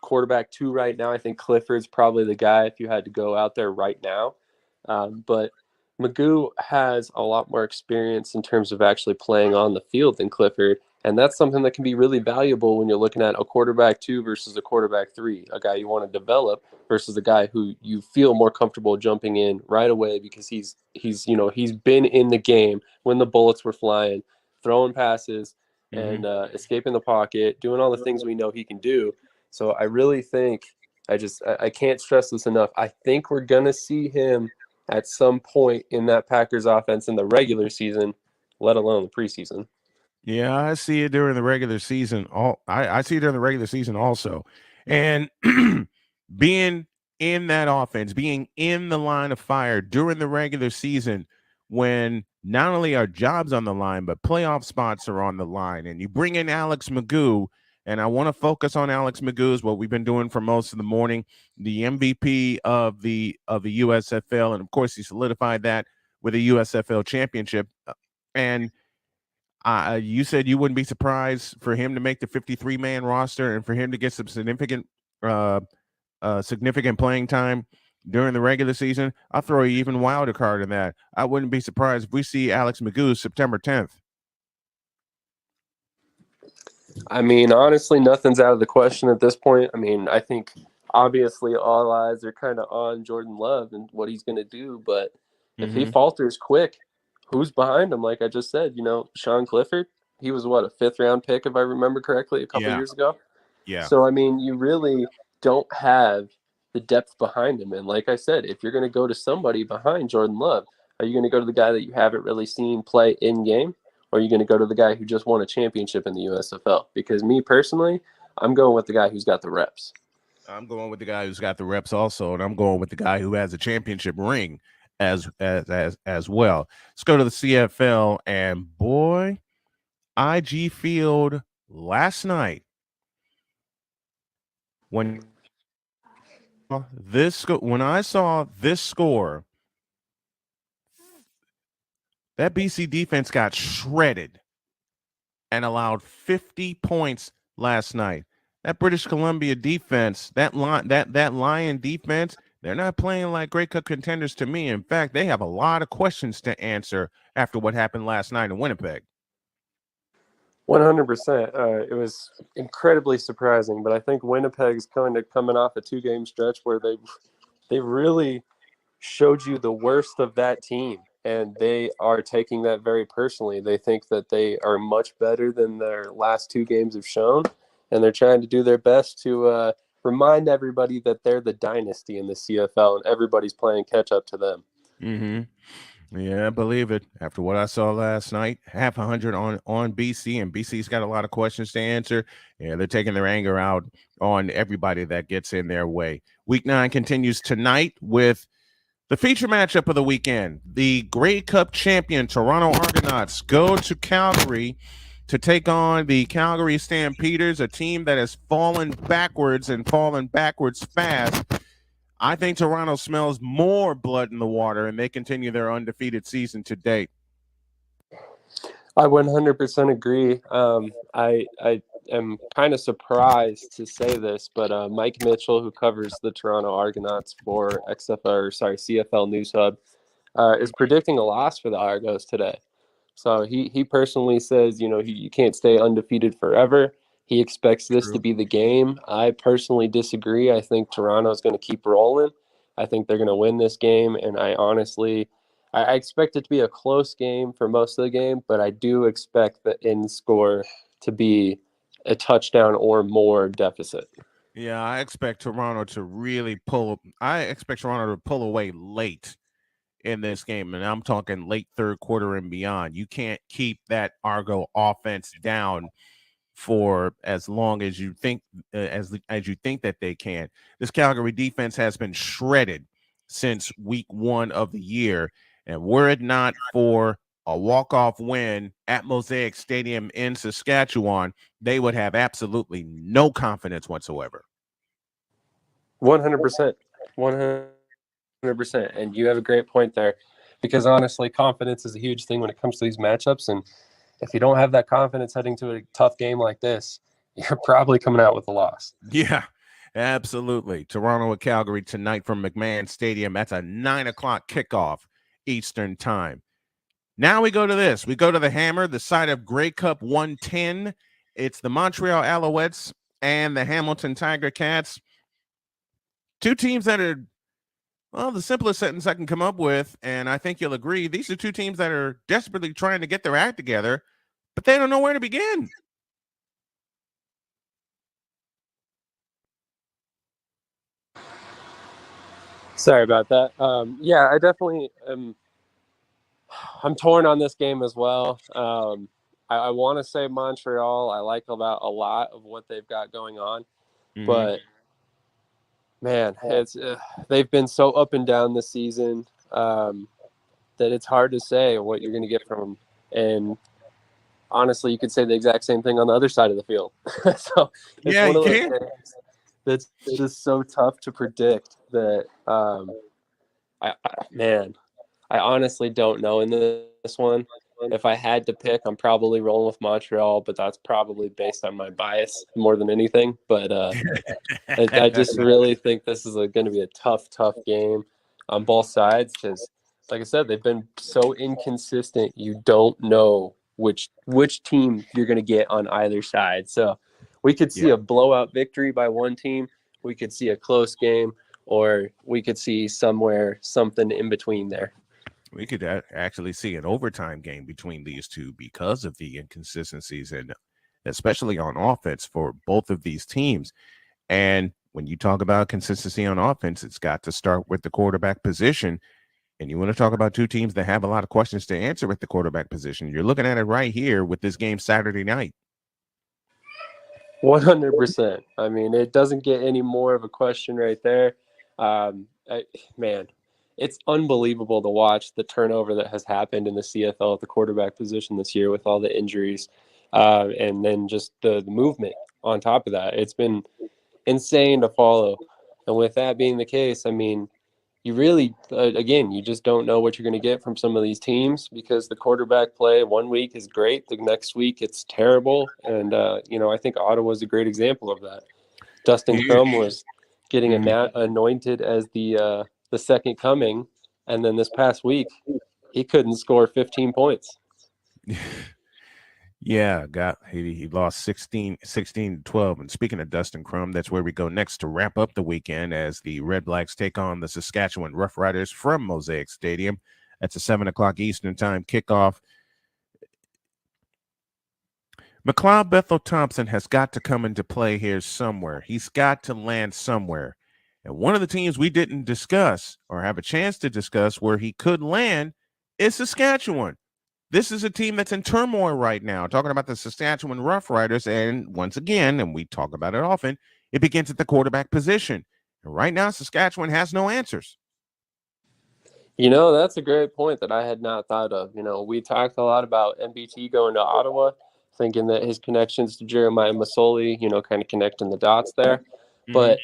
quarterback 2 right now. I think Clifford's probably the guy if you had to go out there right now. But Magoo has a lot more experience in terms of actually playing on the field than Clifford. And that's something that can be really valuable when you're looking at a quarterback 2 versus a quarterback 3, a guy you want to develop versus a guy who you feel more comfortable jumping in right away because he's been in the game when the bullets were flying, throwing passes and escaping the pocket, doing all the things we know he can do. So I really think I can't stress this enough. I think we're going to see him at some point in that Packers offense in the regular season, let alone the preseason. Yeah, I see it during the regular season. I see it during the regular season also. And being in that offense, being in the line of fire during the regular season when not only are jobs on the line, but playoff spots are on the line. And you bring in Alex Magoo, and I want to focus on Alex Magoo, is what we've been doing for most of the morning, the MVP of the USFL. And, of course, he solidified that with a USFL championship. And you said you wouldn't be surprised for him to make the 53-man roster and for him to get some significant playing time during the regular season. I'll throw an even wilder card in that. I wouldn't be surprised if we see Alex Magoo September 10th. I mean, honestly, nothing's out of the question at this point. I mean, I think obviously all eyes are kind of on Jordan Love and what he's going to do. But if he falters quick, who's behind him? Like I just said, Sean Clifford, he was what, a 5th-round pick, if I remember correctly, a couple years ago. Yeah. So, I mean, you really don't have the depth behind him. And like I said, if you're going to go to somebody behind Jordan Love, are you going to go to the guy that you haven't really seen play in game? Or are you going to go to the guy who just won a championship in the USFL? Because me personally, I'm going with the guy who's got the reps. I'm going with the guy who's got the reps also, and I'm going with the guy who has a championship ring as well. Let's go to the CFL, and boy, IG Field last night when I saw this score, that BC defense got shredded and allowed 50 points last night. That British Columbia defense, that Lion defense, they're not playing like Grey Cup contenders to me. In fact, they have a lot of questions to answer after what happened last night in Winnipeg. 100%. It was incredibly surprising, but I think Winnipeg's coming off a 2-game stretch where they really showed you the worst of that team, and they are taking that very personally. They think that they are much better than their last 2 games have shown, and they're trying to do their best to remind everybody that they're the dynasty in the CFL, and everybody's playing catch up to them. Yeah, I believe it. After what I saw last night, 500 on BC, and BC's got a lot of questions to answer. Yeah, they're taking their anger out on everybody that gets in their way. Week 9 continues tonight with the feature matchup of the weekend. The Grey Cup champion Toronto Argonauts go to Calgary to take on the Calgary Stampeders, a team that has fallen backwards fast. I think Toronto smells more blood in the water, and they continue their undefeated season to date. I 100% agree. I am kind of surprised to say this, but Mike Mitchell, who covers the Toronto Argonauts for CFL News Hub, is predicting a loss for the Argos today. So he personally says, you can't stay undefeated forever. He expects this to be the game. I personally disagree. I think Toronto is going to keep rolling. I think they're going to win this game, and I expect it to be a close game for most of the game, but I do expect the end score to be a touchdown or more deficit. Yeah, I expect Toronto to really pull. I expect Toronto to pull away late in this game, and I'm talking late third quarter and beyond. You can't keep that Argo offense down for as long as you think as you think that they can. This Calgary defense has been shredded since week 1 of the year, and were it not for a walk-off win at Mosaic Stadium in Saskatchewan, they would have absolutely no confidence whatsoever. 100%. 100%. And you have a great point there, because honestly, confidence is a huge thing when it comes to these matchups. And if you don't have that confidence heading to a tough game like this, you're probably coming out with a loss. Yeah, absolutely. Toronto at Calgary tonight from McMahon Stadium. That's a 9:00 kickoff Eastern time. Now we go to this. We go to the Hammer, the side of Grey Cup 110. It's the Montreal Alouettes and the Hamilton Tiger Cats. Two teams that are, well, the simplest sentence I can come up with, and I think you'll agree, these are two teams that are desperately trying to get their act together, but they don't know where to begin. Sorry about that. Yeah, I definitely am. I'm torn on this game as well. I want to say Montreal. I like about a lot of what they've got going on, but man, it's they've been so up and down this season that it's hard to say what you're going to get from them. And honestly, you could say the exact same thing on the other side of the field. So it's one of those things that's just so tough to predict that I honestly don't know in this one. If I had to pick, I'm probably rolling with Montreal, but that's probably based on my bias more than anything. But I just really think this is going to be a tough game on both sides, because, like I said, they've been so inconsistent. You don't know which team you're going to get on either side. So we could see a blowout victory by one team. We could see a close game, or we could see something in between there. We could actually see an overtime game between these two because of the inconsistencies, and especially on offense for both of these teams. And when you talk about consistency on offense, it's got to start with the quarterback position. And you want to talk about two teams that have a lot of questions to answer with the quarterback position. You're looking at it right here with this game Saturday night. 100%. I mean, it doesn't get any more of a question right there. Man, it's unbelievable to watch the turnover that has happened in the CFL at the quarterback position this year with all the injuries, and then just the movement on top of that. It's been insane to follow. And with that being the case, I mean, you really, again, you just don't know what you're going to get from some of these teams, because the quarterback play one week is great, the next week it's terrible. And, I think Ottawa is a great example of that. Dustin Crum was getting anointed as the second coming, and then this past week he couldn't score 15 points. Yeah, he lost 16-12. And speaking of Dustin Crum, that's where we go next to wrap up the weekend, as the Red Blacks take on the Saskatchewan Roughriders from Mosaic Stadium. That's a 7:00 Eastern time kickoff. McLeod Bethel Thompson has got to come into play here somewhere. He's got to land somewhere. And one of the teams we didn't discuss or have a chance to discuss where he could land is Saskatchewan. This is a team that's in turmoil right now. Talking about the Saskatchewan Roughriders, and once again, and we talk about it often, it begins at the quarterback position. And right now, Saskatchewan has no answers. That's a great point that I had not thought of. We talked a lot about MBT going to Ottawa, thinking that his connections to Jeremiah Masoli, kind of connecting the dots there. But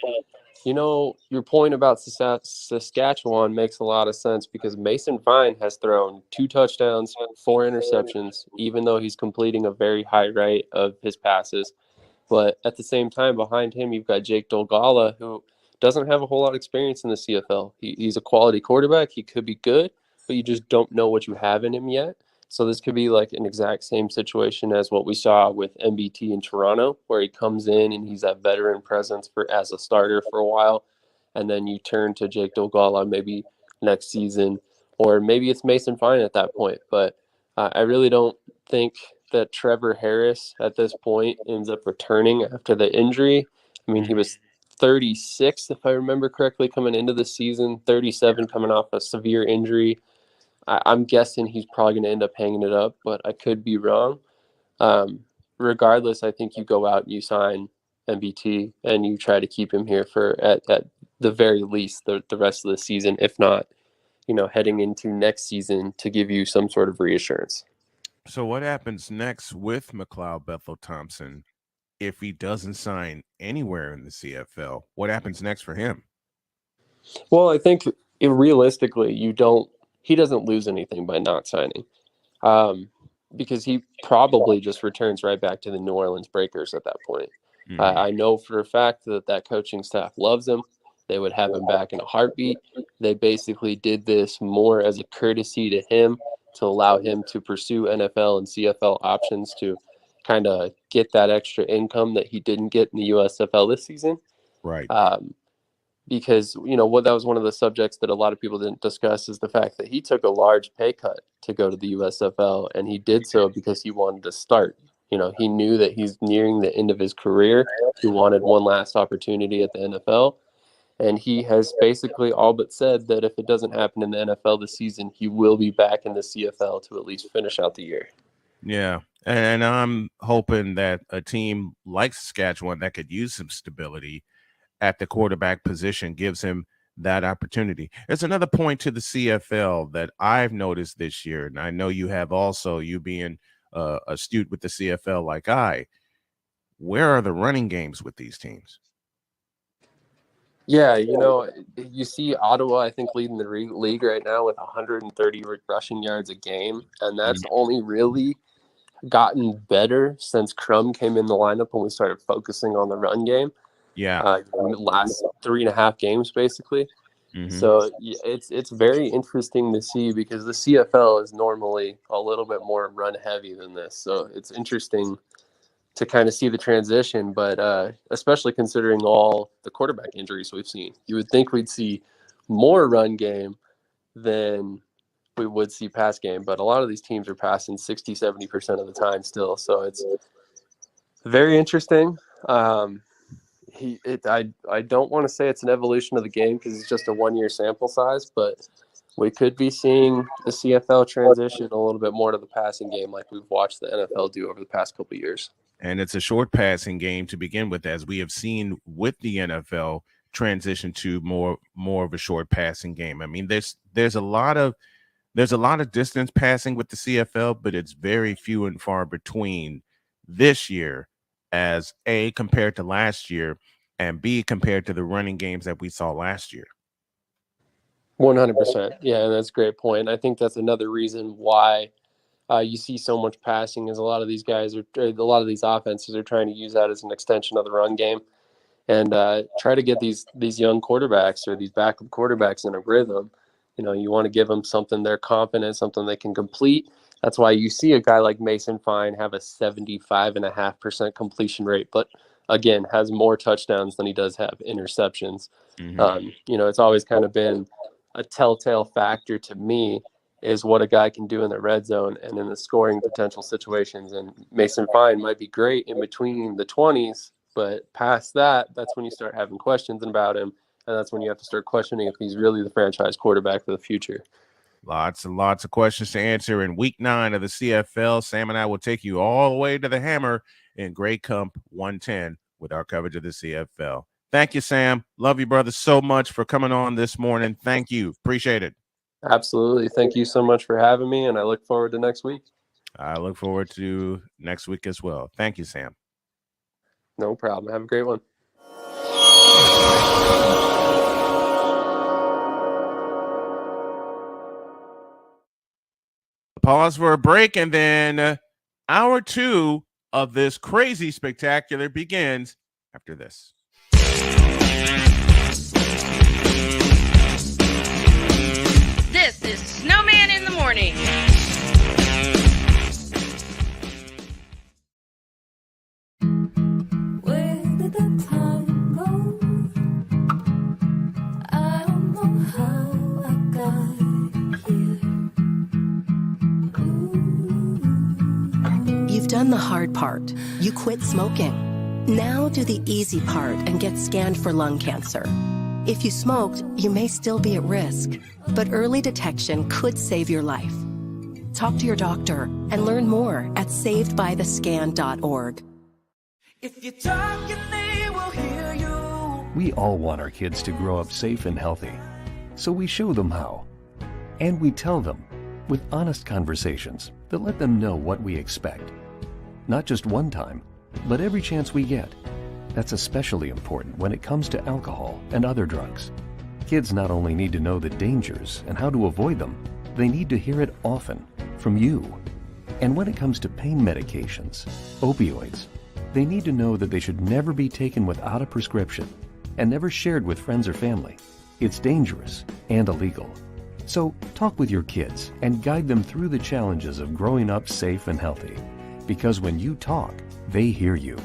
your point about Saskatchewan makes a lot of sense, because Mason Fine has thrown 2 touchdowns, 4 interceptions, even though he's completing a very high rate of his passes. But at the same time, behind him, you've got Jake Dolgala, who doesn't have a whole lot of experience in the CFL. He's a quality quarterback. He could be good, but you just don't know what you have in him yet. So this could be like an exact same situation as what we saw with MBT in Toronto, where he comes in and he's that veteran presence as a starter for a while, and then you turn to Jake Dolgala maybe next season, or maybe it's Mason Fine at that point. But I really don't think that Trevor Harris at this point ends up returning after the injury. I mean, he was 36, if I remember correctly, coming into the season, 37 coming off a severe injury. I'm guessing he's probably going to end up hanging it up, but I could be wrong. Regardless, I think you go out and you sign MBT and you try to keep him here for at the very least the rest of the season, if not, heading into next season to give you some sort of reassurance. So what happens next with McLeod Bethel-Thompson if he doesn't sign anywhere in the CFL? What happens next for him? Well, I think realistically, he doesn't lose anything by not signing, because he probably just returns right back to the New Orleans Breakers at that point. Mm-hmm. I know for a fact that coaching staff loves him. They would have him back in a heartbeat. They basically did this more as a courtesy to him to allow him to pursue NFL and CFL options to kind of get that extra income that he didn't get in the USFL this season. Right. Because, that was one of the subjects that a lot of people didn't discuss, is the fact that he took a large pay cut to go to the USFL, and he did so because he wanted to start. He knew that he's nearing the end of his career. He wanted one last opportunity at the NFL, and he has basically all but said that if it doesn't happen in the NFL this season, he will be back in the CFL to at least finish out the year. Yeah, and I'm hoping that a team like Saskatchewan that could use some stability at the quarterback position gives him that opportunity. There's another point to the CFL that I've noticed this year, and I know you have also, you being astute with the CFL like I. Where are the running games with these teams? Yeah, you see Ottawa, I think, leading the league right now with 130 rushing yards a game, and that's only really gotten better since Crum came in the lineup when we started focusing on the run game. Yeah, last 3.5 games basically. Mm-hmm. So it's very interesting to see, because the CFL is normally a little bit more run heavy than this. So it's interesting to kind of see the transition, but especially considering all the quarterback injuries we've seen, you would think we'd see more run game than we would see pass game. But a lot of these teams are passing 60-70% of the time still. So it's very interesting. I don't want to say it's an evolution of the game because it's just a 1-year sample size, but we could be seeing the CFL transition a little bit more to the passing game like we've watched the NFL do over the past couple of years. And it's a short passing game to begin with, as we have seen with the NFL transition to more of a short passing game. I mean, there's a lot of distance passing with the CFL, but it's very few and far between this year, as A, compared to last year, and B, compared to the running games that we saw last year. 100%. Yeah, and that's a great point. I think that's another reason why you see so much passing, is a lot of these offenses are trying to use that as an extension of the run game and try to get these young quarterbacks or these backup quarterbacks in a rhythm. You want to give them something they're confident, something they can complete. That's why you see a guy like Mason Fine have a 75.5% completion rate, but again, has more touchdowns than he does have interceptions. Mm-hmm. It's always kind of been a telltale factor to me is what a guy can do in the red zone and in the scoring potential situations. And Mason Fine might be great in between the 20s, but past that, that's when you start having questions about him. And that's when you have to start questioning if he's really the franchise quarterback for the future. Lots and lots of questions to answer in week 9 of the CFL. Sam and I will take you all the way to the Hammer in Grey Cup 110 with our coverage of the CFL. Thank you, Sam. Love you, brother, so much for coming on this morning. Thank you. Appreciate it. Absolutely. Thank you so much for having me, and I look forward to next week. I look forward to next week as well. Thank you, Sam. No problem. Have a great one. Pause for a break, and then hour 2 of this crazy spectacular begins after this. This is Snowman in the Morning. done the hard part. You quit smoking. Now do the easy part and get scanned for lung cancer. If you smoked, you may still be at risk, but early detection could save your life. Talk to your doctor and learn more at savedbythescan.org. If you're talking, they will hear you. We all want our kids to grow up safe and healthy, so we show them how. And we tell them with honest conversations that let them know what we expect. Not just one time, but every chance we get. That's especially important when it comes to alcohol and other drugs. Kids not only need to know the dangers and how to avoid them, they need to hear it often from you. And when it comes to pain medications, opioids, they need to know that they should never be taken without a prescription and never shared with friends or family. It's dangerous and illegal. So talk with your kids and guide them through the challenges of growing up safe and healthy. Because when you talk, they hear you.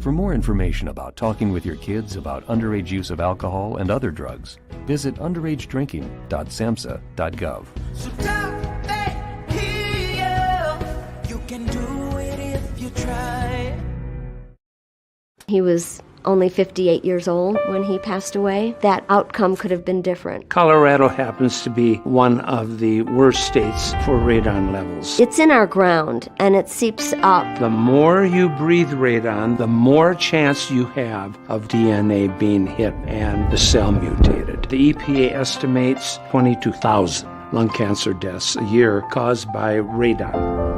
For more information about talking with your kids about underage use of alcohol and other drugs, visit underagedrinking.samhsa.gov. So don't they hear you? You can do it if you try. He was only 58 years old when he passed away. That outcome could have been different. Colorado happens to be one of the worst states for radon levels. It's in our ground and it seeps up. The more you breathe radon, the more chance you have of DNA being hit and the cell mutated. The EPA estimates 22,000 lung cancer deaths a year caused by radon.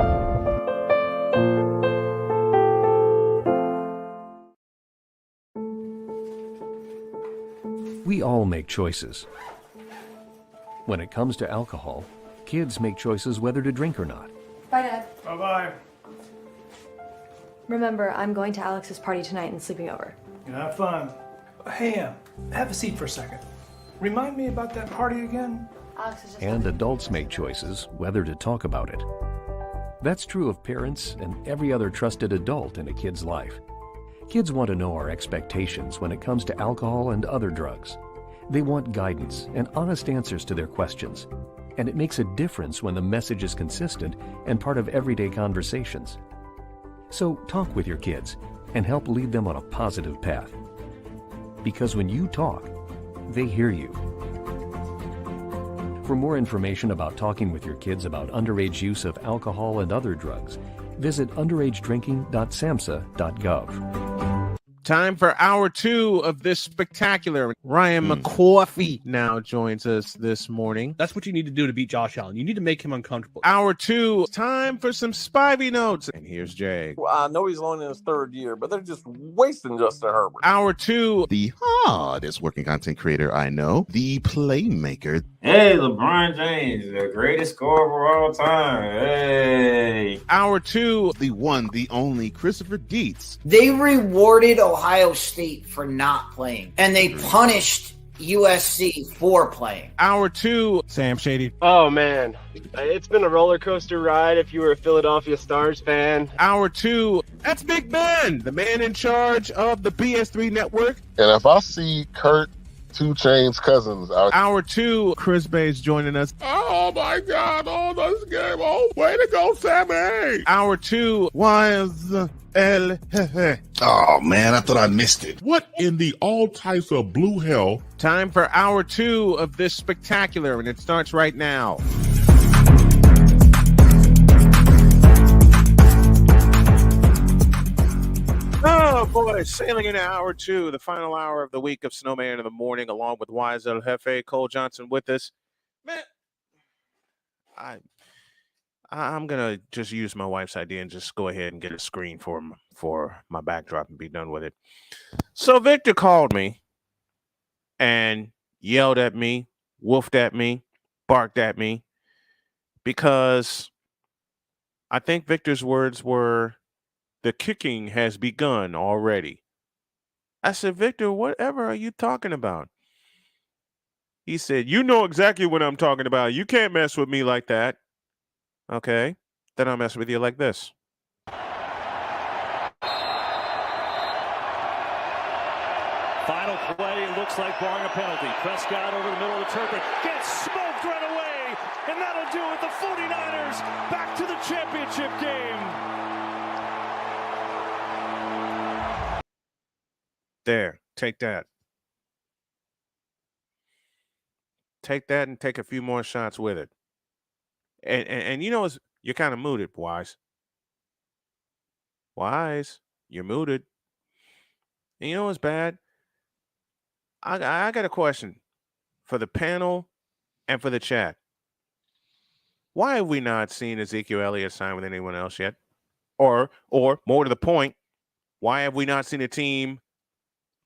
We all make choices. When it comes to alcohol, kids make choices whether to drink or not. Bye, Dad. Bye-bye. Remember, I'm going to Alex's party tonight and sleeping over. Have fun. Hey, have a seat for a second. Remind me about that party again? Alex is just... And adults make choices whether to talk about it. That's true of parents and every other trusted adult in a kid's life. Kids want to know our expectations when it comes to alcohol and other drugs. They want guidance and honest answers to their questions. And it makes a difference when the message is consistent and part of everyday conversations. So talk with your kids and help lead them on a positive path. Because when you talk, they hear you. For more information about talking with your kids about underage use of alcohol and other drugs, visit underagedrinking.samhsa.gov. Time for hour 2 of this spectacular. Ryan McCoffey now joins us this morning. That's what you need to do to beat Josh Allen. You need to make him uncomfortable. Hour 2, time for some Spivey notes. And here's Jay. Well, I know he's only in his 3rd year, but they're just wasting Justin Herbert. Hour 2, the hardest working content creator I know, the playmaker. Hey, LeBron James, the greatest scorer of all time. Hey. Hour 2, the one, the only Christopher Dietz. They rewarded Ohio State for not playing, and they punished USC for playing. Hour 2, Sam Shady. Oh, man. It's been a roller coaster ride if you were a Philadelphia Stars fan. Hour 2, that's Big Ben, the man in charge of the BS3 network. And if I see Kurt 2 Chainz Cousins out. Hour 2, Chris Bay's joining us. Oh my God! Oh, this game! Oh, way to go, Sammy! Hour 2 was El. Oh man, I thought I missed it. What in the all types of blue hell? Time for hour 2 of this spectacular, and it starts right now. Oh boy, sailing into hour 2, the final hour of the week of Snowman in the morning, along with Wise El Jefe, Cole Johnson with us. Man, I'm gonna just use my wife's idea and just go ahead and get a screen for my backdrop and be done with it. So Victor called me and yelled at me, woofed at me, barked at me, because I think Victor's words were, "The kicking has begun already." I said, "Victor, whatever are you talking about?" He said, "You know exactly what I'm talking about. You can't mess with me like that." Okay, then I'll mess with you like this. Final play, it looks like barring a penalty. Prescott over the middle of the turf, gets smoked right away, and that'll do it. The 49ers back to the championship game. There, take that. Take that and take a few more shots with it. And you know, you're kind of mooted, Wise. Wise, you're mooted. And you know what's bad? I got a question for the panel and for the chat. Why have we not seen Ezekiel Elliott sign with anyone else yet? Or more to the point, why have we not seen a team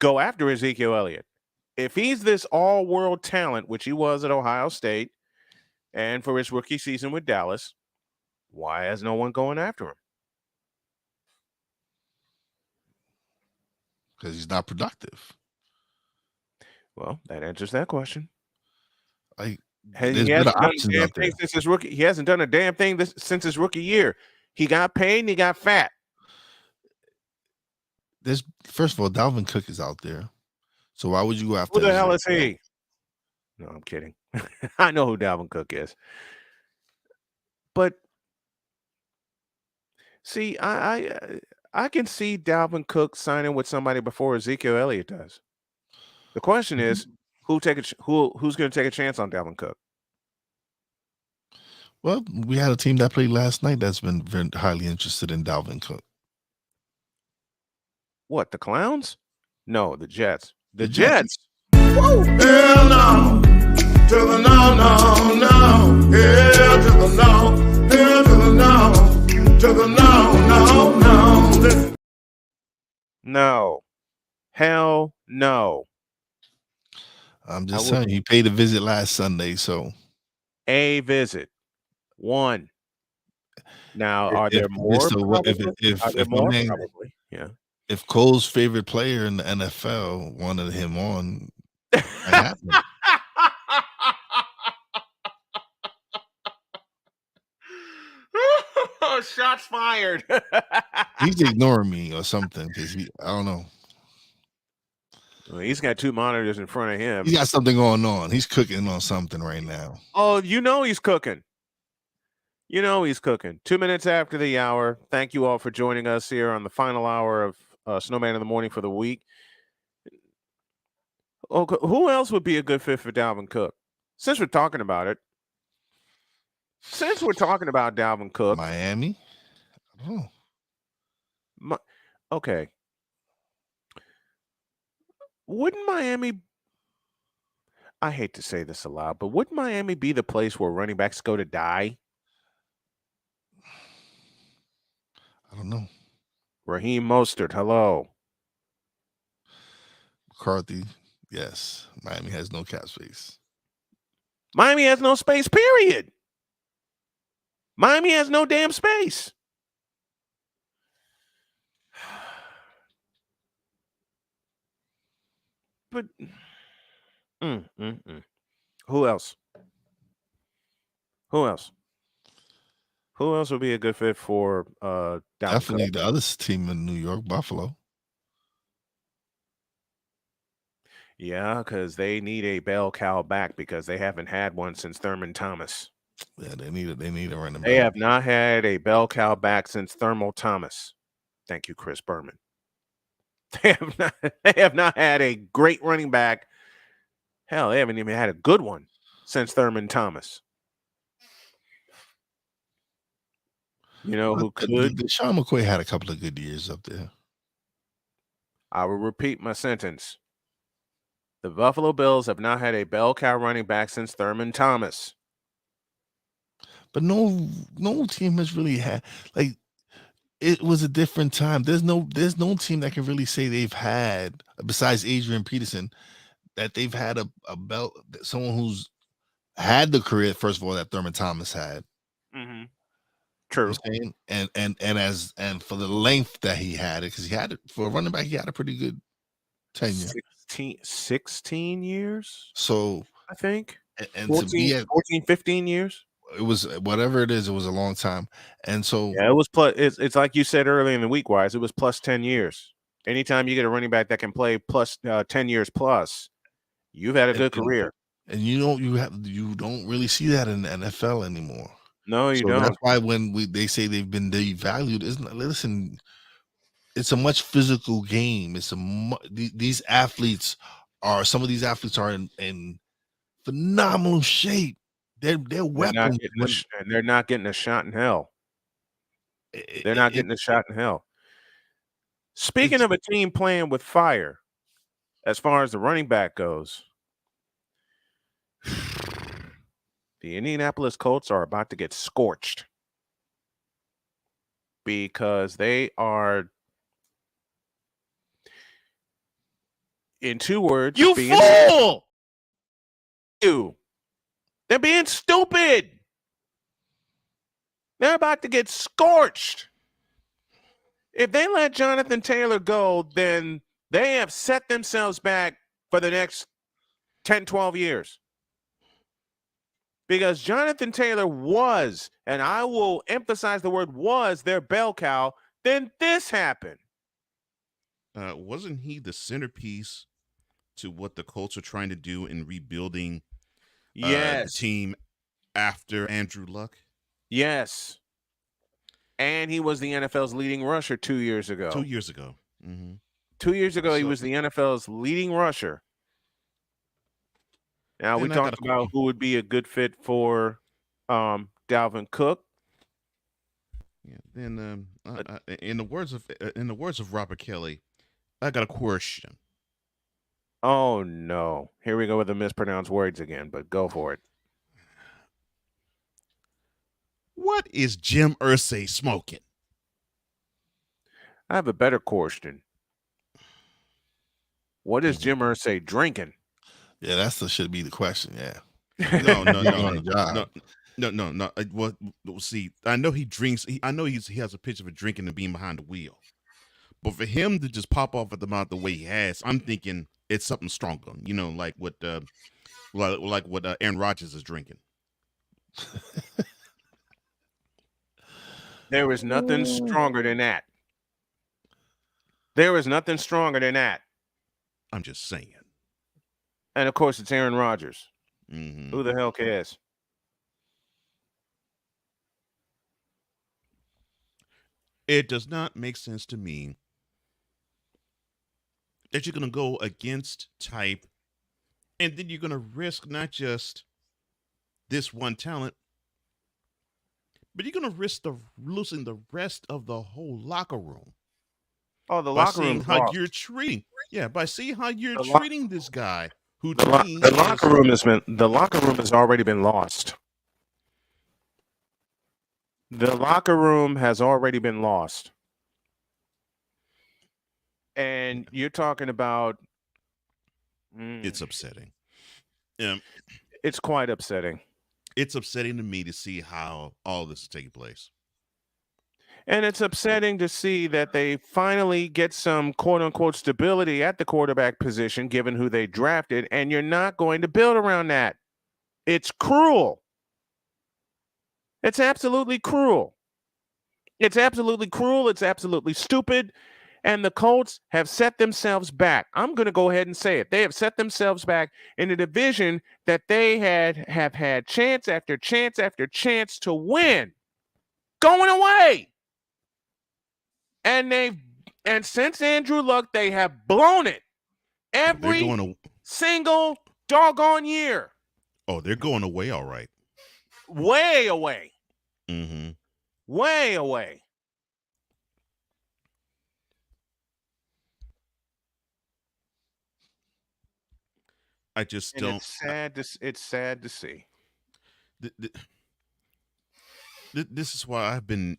go after Ezekiel Elliott? If he's this all-world talent, which he was at Ohio State, and for his rookie season with Dallas, why has no one going after him? Because he's not productive. Well, that answers that question. Like, he hasn't done a damn thing since his rookie. He hasn't done a damn thing since his rookie year. He got paid and he got fat. First of all, Dalvin Cook is out there. So why would you go after Who the hell is he? No, I'm kidding. I know who Dalvin Cook is. But see, I can see Dalvin Cook signing with somebody before Ezekiel Elliott does. The question is, who's going to take a chance on Dalvin Cook? Well, we had a team that played last night that's been very highly interested in Dalvin Cook. What, the Clowns? No, the Jets. The Jets. Woo! Hell no. To the no, no, no. Hell to the no. Hell to the no. To the no, no, no. No. Hell no. I'm just saying, he paid a visit last Sunday, so. A visit. One. Now, are there more? Probably. Yeah. If Cole's favorite player in the NFL wanted him on, that happened. Shots fired. He's ignoring me or something because I don't know. Well, he's got two monitors in front of him. He's got something going on. He's cooking on something right now. Oh, you know he's cooking. You know he's cooking. 2 minutes after the hour. Thank you all for joining us here on the final hour of Snowman in the Morning for the week. Okay, who else would be a good fit for Dalvin Cook? Since we're talking about it. Since we're talking about Dalvin Cook. Miami? I don't know. Okay. Wouldn't Miami, I hate to say this aloud, but wouldn't Miami be the place where running backs go to die? I don't know. Raheem Mostert, hello. McCarthy, yes. Miami has no cap space. Miami has no space, period. Miami has no damn space. But who else? Who else? Who else would be a good fit for Dalvin Definitely Cook? the other team in New York, Buffalo. Yeah, because they need a bell cow back because they haven't had one since Thurman Thomas. Yeah, they need a running back. They have not had a bell cow back since Thermal Thomas. Thank you, Chris Berman. They have not had a great running back. Hell, they haven't even had a good one since Thurman Thomas. You know who could? Sean McCoy had a couple of good years up there. I will repeat my sentence. The Buffalo Bills have not had a bell cow running back since Thurman Thomas. But no team has really had, like, it was a different time. There's no team that can really say they've had, besides Adrian Peterson, that they've had a belt, someone who's had the career, first of all, that Thurman Thomas had. Mm-hmm. True. You know and for the length that he had it, because he had it for a running back, he had a pretty good tenure. 16 years. So I think and 14, 15 years. It was whatever it is. It was a long time, and so yeah, it was plus. It's like you said earlier in the week, Wise. It was plus 10 years. Anytime you get a running back that can play plus 10 years plus, you've had a good career. And you don't really see that in the NFL anymore. No, you don't. That's why when they say they've been devalued, it's a much physical game. It's these athletes are some of these athletes are in phenomenal shape. They're weapons. And they're not getting a shot in hell. They're not getting a shot in hell. Speaking of a team playing with fire, as far as the running back goes, the Indianapolis Colts are about to get scorched because they are, in 2 words, you fool! They're being stupid. They're about to get scorched. If they let Jonathan Taylor go, then they have set themselves back for the next 10, 12 years. Because Jonathan Taylor was, and I will emphasize the word was, their bell cow, then this happened. Wasn't he the centerpiece to what the Colts are trying to do in rebuilding the team after Andrew Luck? Yes. And he was the NFL's leading rusher 2 years ago. 2 years ago. Mm-hmm. 2 years ago, he was the NFL's leading rusher. Now, we talked about who would be a good fit for Dalvin Cook. Yeah. Then, in the words of Robert Kelly, I got a question. Oh no! Here we go with the mispronounced words again. But go for it. What is Jim Irsay smoking? I have a better question. What is Jim Irsay drinking? Yeah, should be the question. Yeah. No. Well, see, I know he drinks. I know he has a picture of a drinking and being behind the wheel. But for him to just pop off at the mouth the way he has, I'm thinking it's something stronger. You know, like what Aaron Rodgers is drinking. There is nothing stronger than that. There is nothing stronger than that. I'm just saying. And of course, it's Aaron Rodgers. Mm-hmm. Who the hell cares? It does not make sense to me that you're going to go against type and then you're going to risk not just this one talent, but you're going to risk losing the rest of the whole locker room. Oh, the locker room. How you're treating. Yeah, by seeing how you're treating this guy who the locker room has already been lost. The locker room has already been lost. And you're talking about it's upsetting. Yeah. It's quite upsetting. It's upsetting to me to see how all this is taking place. And it's upsetting to see that they finally get some quote-unquote stability at the quarterback position, given who they drafted, and you're not going to build around that. It's cruel. It's absolutely cruel. It's absolutely cruel. It's absolutely stupid. And the Colts have set themselves back. I'm going to go ahead and say it. They have set themselves back in a division that they have had chance after chance after chance to win, going away. And since Andrew Luck, they have blown it every single doggone year. Oh, they're going away, all right. Way away. Mm-hmm. Way away. I just don't. It's sad to see. This is why I've been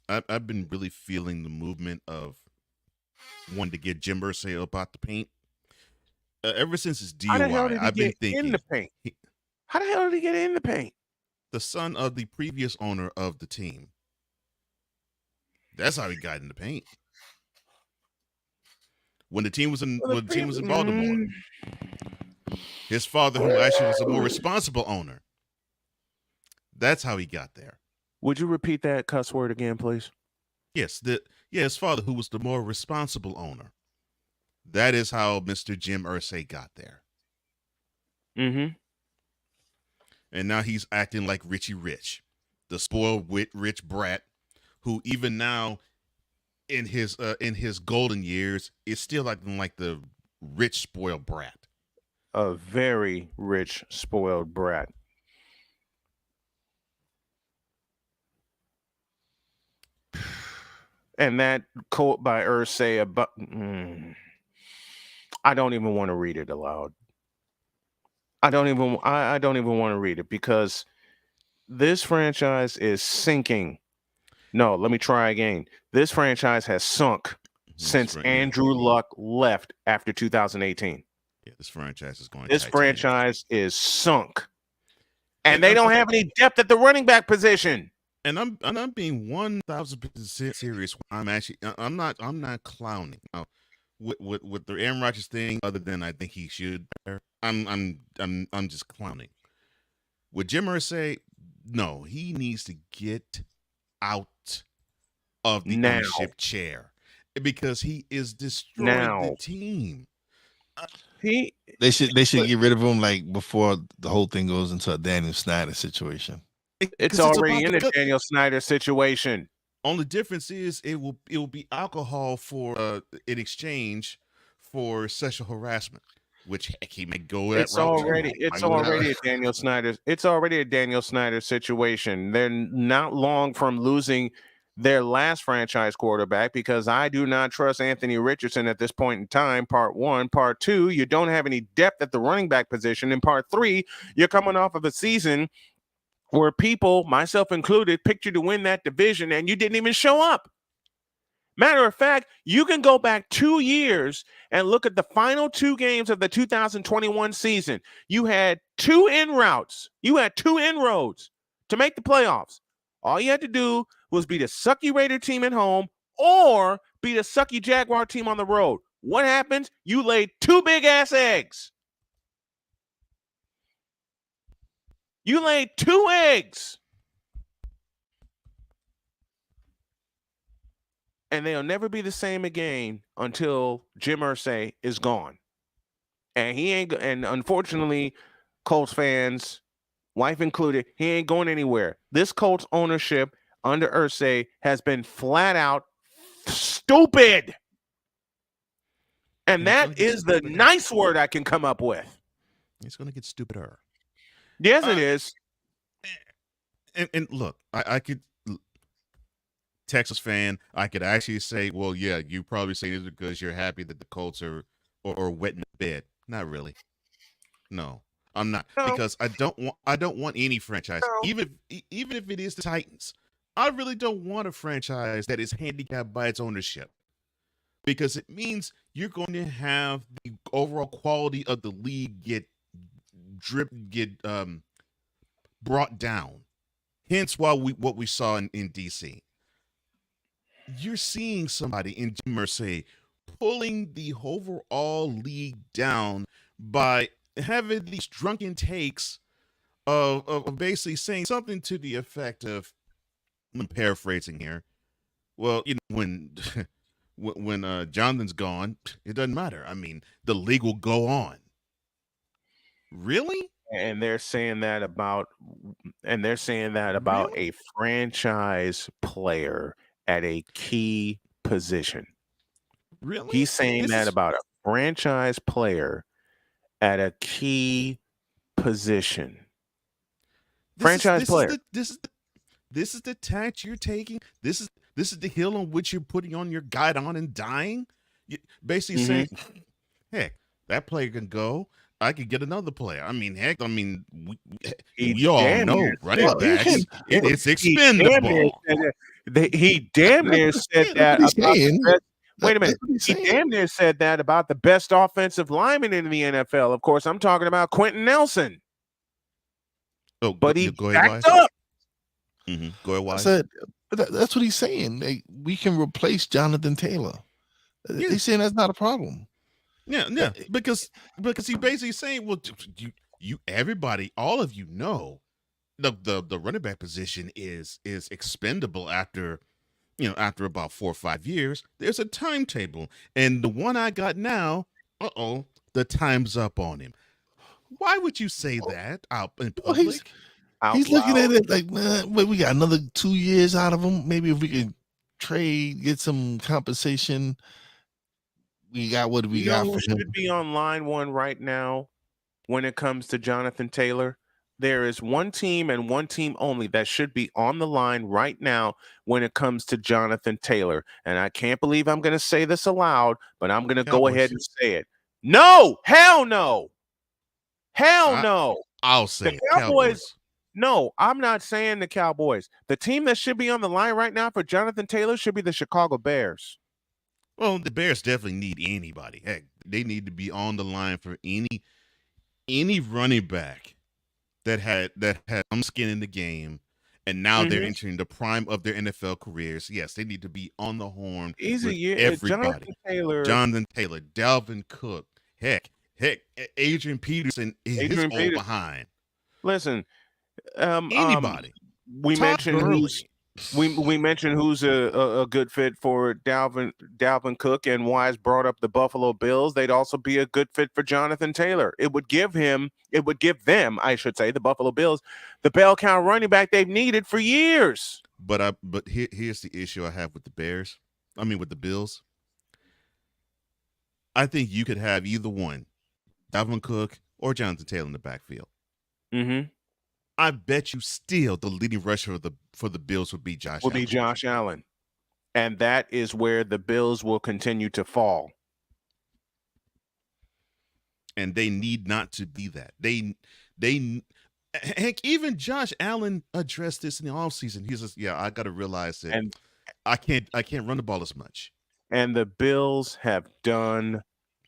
really feeling the movement of wanting to get Jim Irsay up out the paint. Ever since his DUI, I've been thinking in the paint. How the hell did he get in the paint? The son of the previous owner of the team. That's how he got in the paint. When the team was in Baltimore. His father, who actually was a more responsible owner. That's how he got there. Would you repeat that cuss word again, please? Yes, his father, who was the more responsible owner. That is how Mr. Jim Irsay got there. Mm-hmm. And now he's acting like Richie Rich, the spoiled rich brat, who even now in his golden years is still like the rich spoiled brat. A very rich spoiled brat. And that quote by Irsay about I don't even want to read it aloud. I don't even want to read it because this franchise is sinking. No, let me try again. This franchise has sunk since Andrew Luck left after 2018. Yeah, this franchise is going. This franchise is sunk, and they don't have any depth at the running back position. And I'm being 1,000% serious. I'm not clowning. Now, with the Aaron Rodgers thing, other than I think he should. I'm just clowning. With Jim Irsay, no, he needs to get out of the ownership chair because he is destroying the team. They should get rid of him like before the whole thing goes into a Daniel Snyder situation. It's already in a Daniel Snyder situation. Only difference is it will be alcohol for in exchange for sexual harassment, which heck, he may go that route. It's already a Daniel Snyder situation. They're not long from losing their last franchise quarterback because I do not trust Anthony Richardson at this point in time. Part one. Part two, you don't have any depth at the running back position. And part three, you're coming off of a season where people, myself included, picked you to win that division and you didn't even show up. Matter of fact, you can go back 2 years and look at the final 2 games of the 2021 season. You had 2 in routes. You had 2 inroads to make the playoffs. All you had to do was beat a sucky Raider team at home or beat a sucky Jaguar team on the road. What happens? You laid 2 big-ass eggs. You laid 2 eggs. And they'll never be the same again until Jim Irsay is gone. And unfortunately, Colts fans, wife included, he ain't going anywhere. This Colts ownership under Irsay has been flat out stupid. And that is the nice word I can come up with. It's going to get stupider. Yes, it is. And look, I could, Texas fan, I could actually say, well, yeah, you probably say this because you're happy that the Colts are wet in the bed. Not really. No, I'm not, because I don't want any franchise, even if it is the Titans. I really don't want a franchise that is handicapped by its ownership, because it means you're going to have the overall quality of the league get brought down. Hence why what we saw in DC. You're seeing somebody in Jim Irsay pulling the overall league down by having these drunken takes of basically saying something to the effect of, I'm paraphrasing here, well, you know, when Jonathan's gone, it doesn't matter. I mean, the league will go on. Really? And they're saying that about a franchise player at a key position. Really? He's saying that about a franchise player at a key position. Franchise player. This is the tact you're taking. This is the hill on which you're putting on your guide on and dying. Basically saying, heck, that player can go. I could get another player. I mean, heck, we all know running backs. It's expendable. He damn near said that about wait a minute. He damn near said that about the best offensive lineman in the NFL. Of course, I'm talking about Quentin Nelson. Oh, but he backed up. Go ahead, Wise. I said, that's what he's saying. We can replace Jonathan Taylor. He's saying that's not a problem. Yeah, because he basically saying, well, you everybody, all of you know, the running back position is expendable after about 4 or 5 years. There's a timetable, and the one I got now, the time's up on him. Why would you say that out in public? He's looking at it like, man, we got another 2 years out of him. Maybe if we can trade, get some compensation. We got what we You know got who for should him. be on line one right now when it comes to Jonathan Taylor? There is one team and one team only that should be on the line right now when it comes to Jonathan Taylor. And I can't believe I'm going to say this aloud, but I'm going to go ahead and say it. No, hell no. Hell no. I'll say the Cowboys. No, I'm not saying the Cowboys. The team that should be on the line right now for Jonathan Taylor should be the Chicago Bears. Well, the Bears definitely need anybody. Heck, they need to be on the line for any running back that had some skin in the game, and now they're entering the prime of their NFL careers. Yes, they need to be on the horn with everybody. Jonathan Taylor, Dalvin Cook, heck, Adrian Peterson is all behind. Listen, anybody. We mentioned who's a good fit for Dalvin Cook, and Wise brought up the Buffalo Bills. They'd also be a good fit for Jonathan Taylor. It would give them, I should say, the Buffalo Bills, the bell cow running back they've needed for years. But here's the issue I have with the Bills. I think you could have either one, Dalvin Cook or Jonathan Taylor in the backfield. I bet you still the leading rusher for the Bills would be Josh Allen. And that is where the Bills will continue to fall. And they need not to be that. Heck, even Josh Allen addressed this in the offseason. He says, I got to realize that I can't run the ball as much. And the Bills have done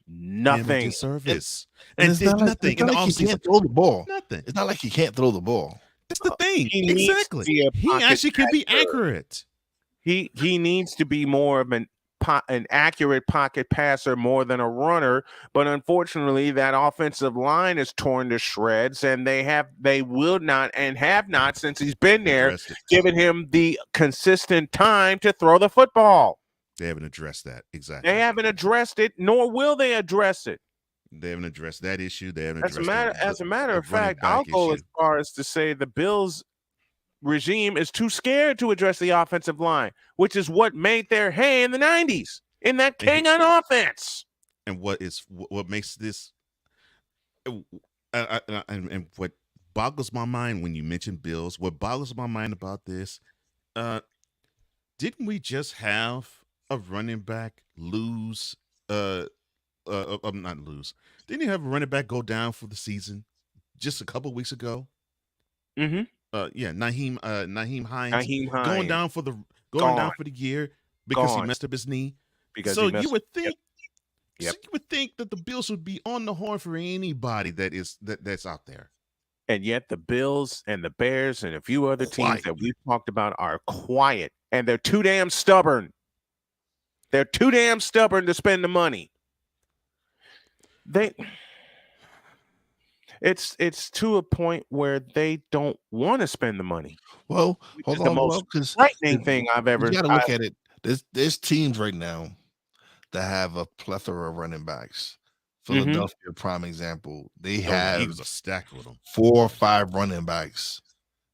nothing. Service. And it's not like he can't throw the ball. Nothing. It's not like he can't throw the ball. That's the thing. Exactly. He actually can be accurate. He needs to be more of an accurate pocket passer more than a runner. But unfortunately, that offensive line is torn to shreds, and they will not and have not, since he's been there, given him the consistent time to throw the football. They haven't addressed that. Exactly. They haven't addressed it, nor will they address it. They haven't addressed that issue. They haven't As a matter of fact, I'll go as far as to say the Bills regime is too scared to address the offensive line, which is what made their hay in the 90s in that king on offense. And what makes this and what boggles my mind when you mention Bills, what boggles my mind about this, didn't we just have a running back lose? Not lose. Didn't you have a running back go down for the season just a couple weeks ago? Naheem Hines going down for the year because he messed up his knee. You would think that the Bills would be on the horn for anybody that's out there. And yet the Bills and the Bears and a few other teams that we've talked about are quiet, and they're too damn stubborn. They're too damn stubborn to spend the money. It's to a point where they don't want to spend the money. Well, hold on, the most frightening thing I've ever. You got to look at it. There's teams right now that have a plethora of running backs. Philadelphia, prime example. They have a stack with them. 4 or 5 running backs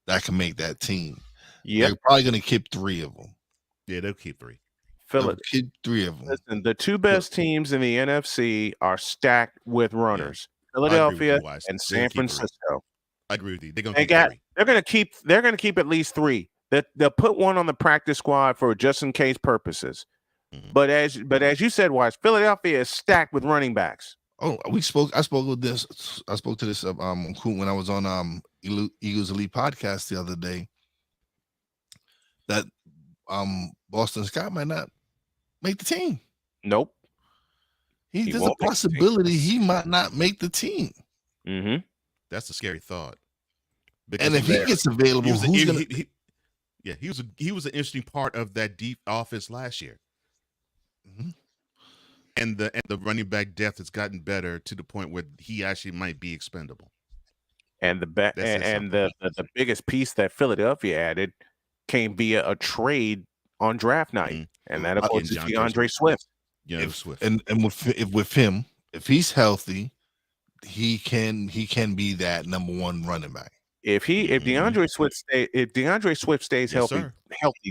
that can make that team. Yeah, they're probably going to keep 3 of them. Yeah, they'll keep 3. Keep 3 of them. Listen, the 2 best teams in the NFC are stacked with runners: Philadelphia and San Francisco. I agree with you. They're going to keep at least 3. They'll put one on the practice squad for just in case purposes. But as you said, Wise, Philadelphia is stacked with running backs. Oh, I spoke to this when I was on Eagles Elite podcast the other day. That Boston Scott might not make the team. Nope. There's a possibility he might not make the team. That's a scary thought. And if he gets available, he was an interesting part of that deep offense last year. And the running back depth has gotten better to the point where he actually might be expendable. And the biggest piece that Philadelphia added came via a trade on draft night, and that of course is DeAndre Swift. And with him, if he's healthy, he can be that number 1 running back. If DeAndre Swift stays healthy,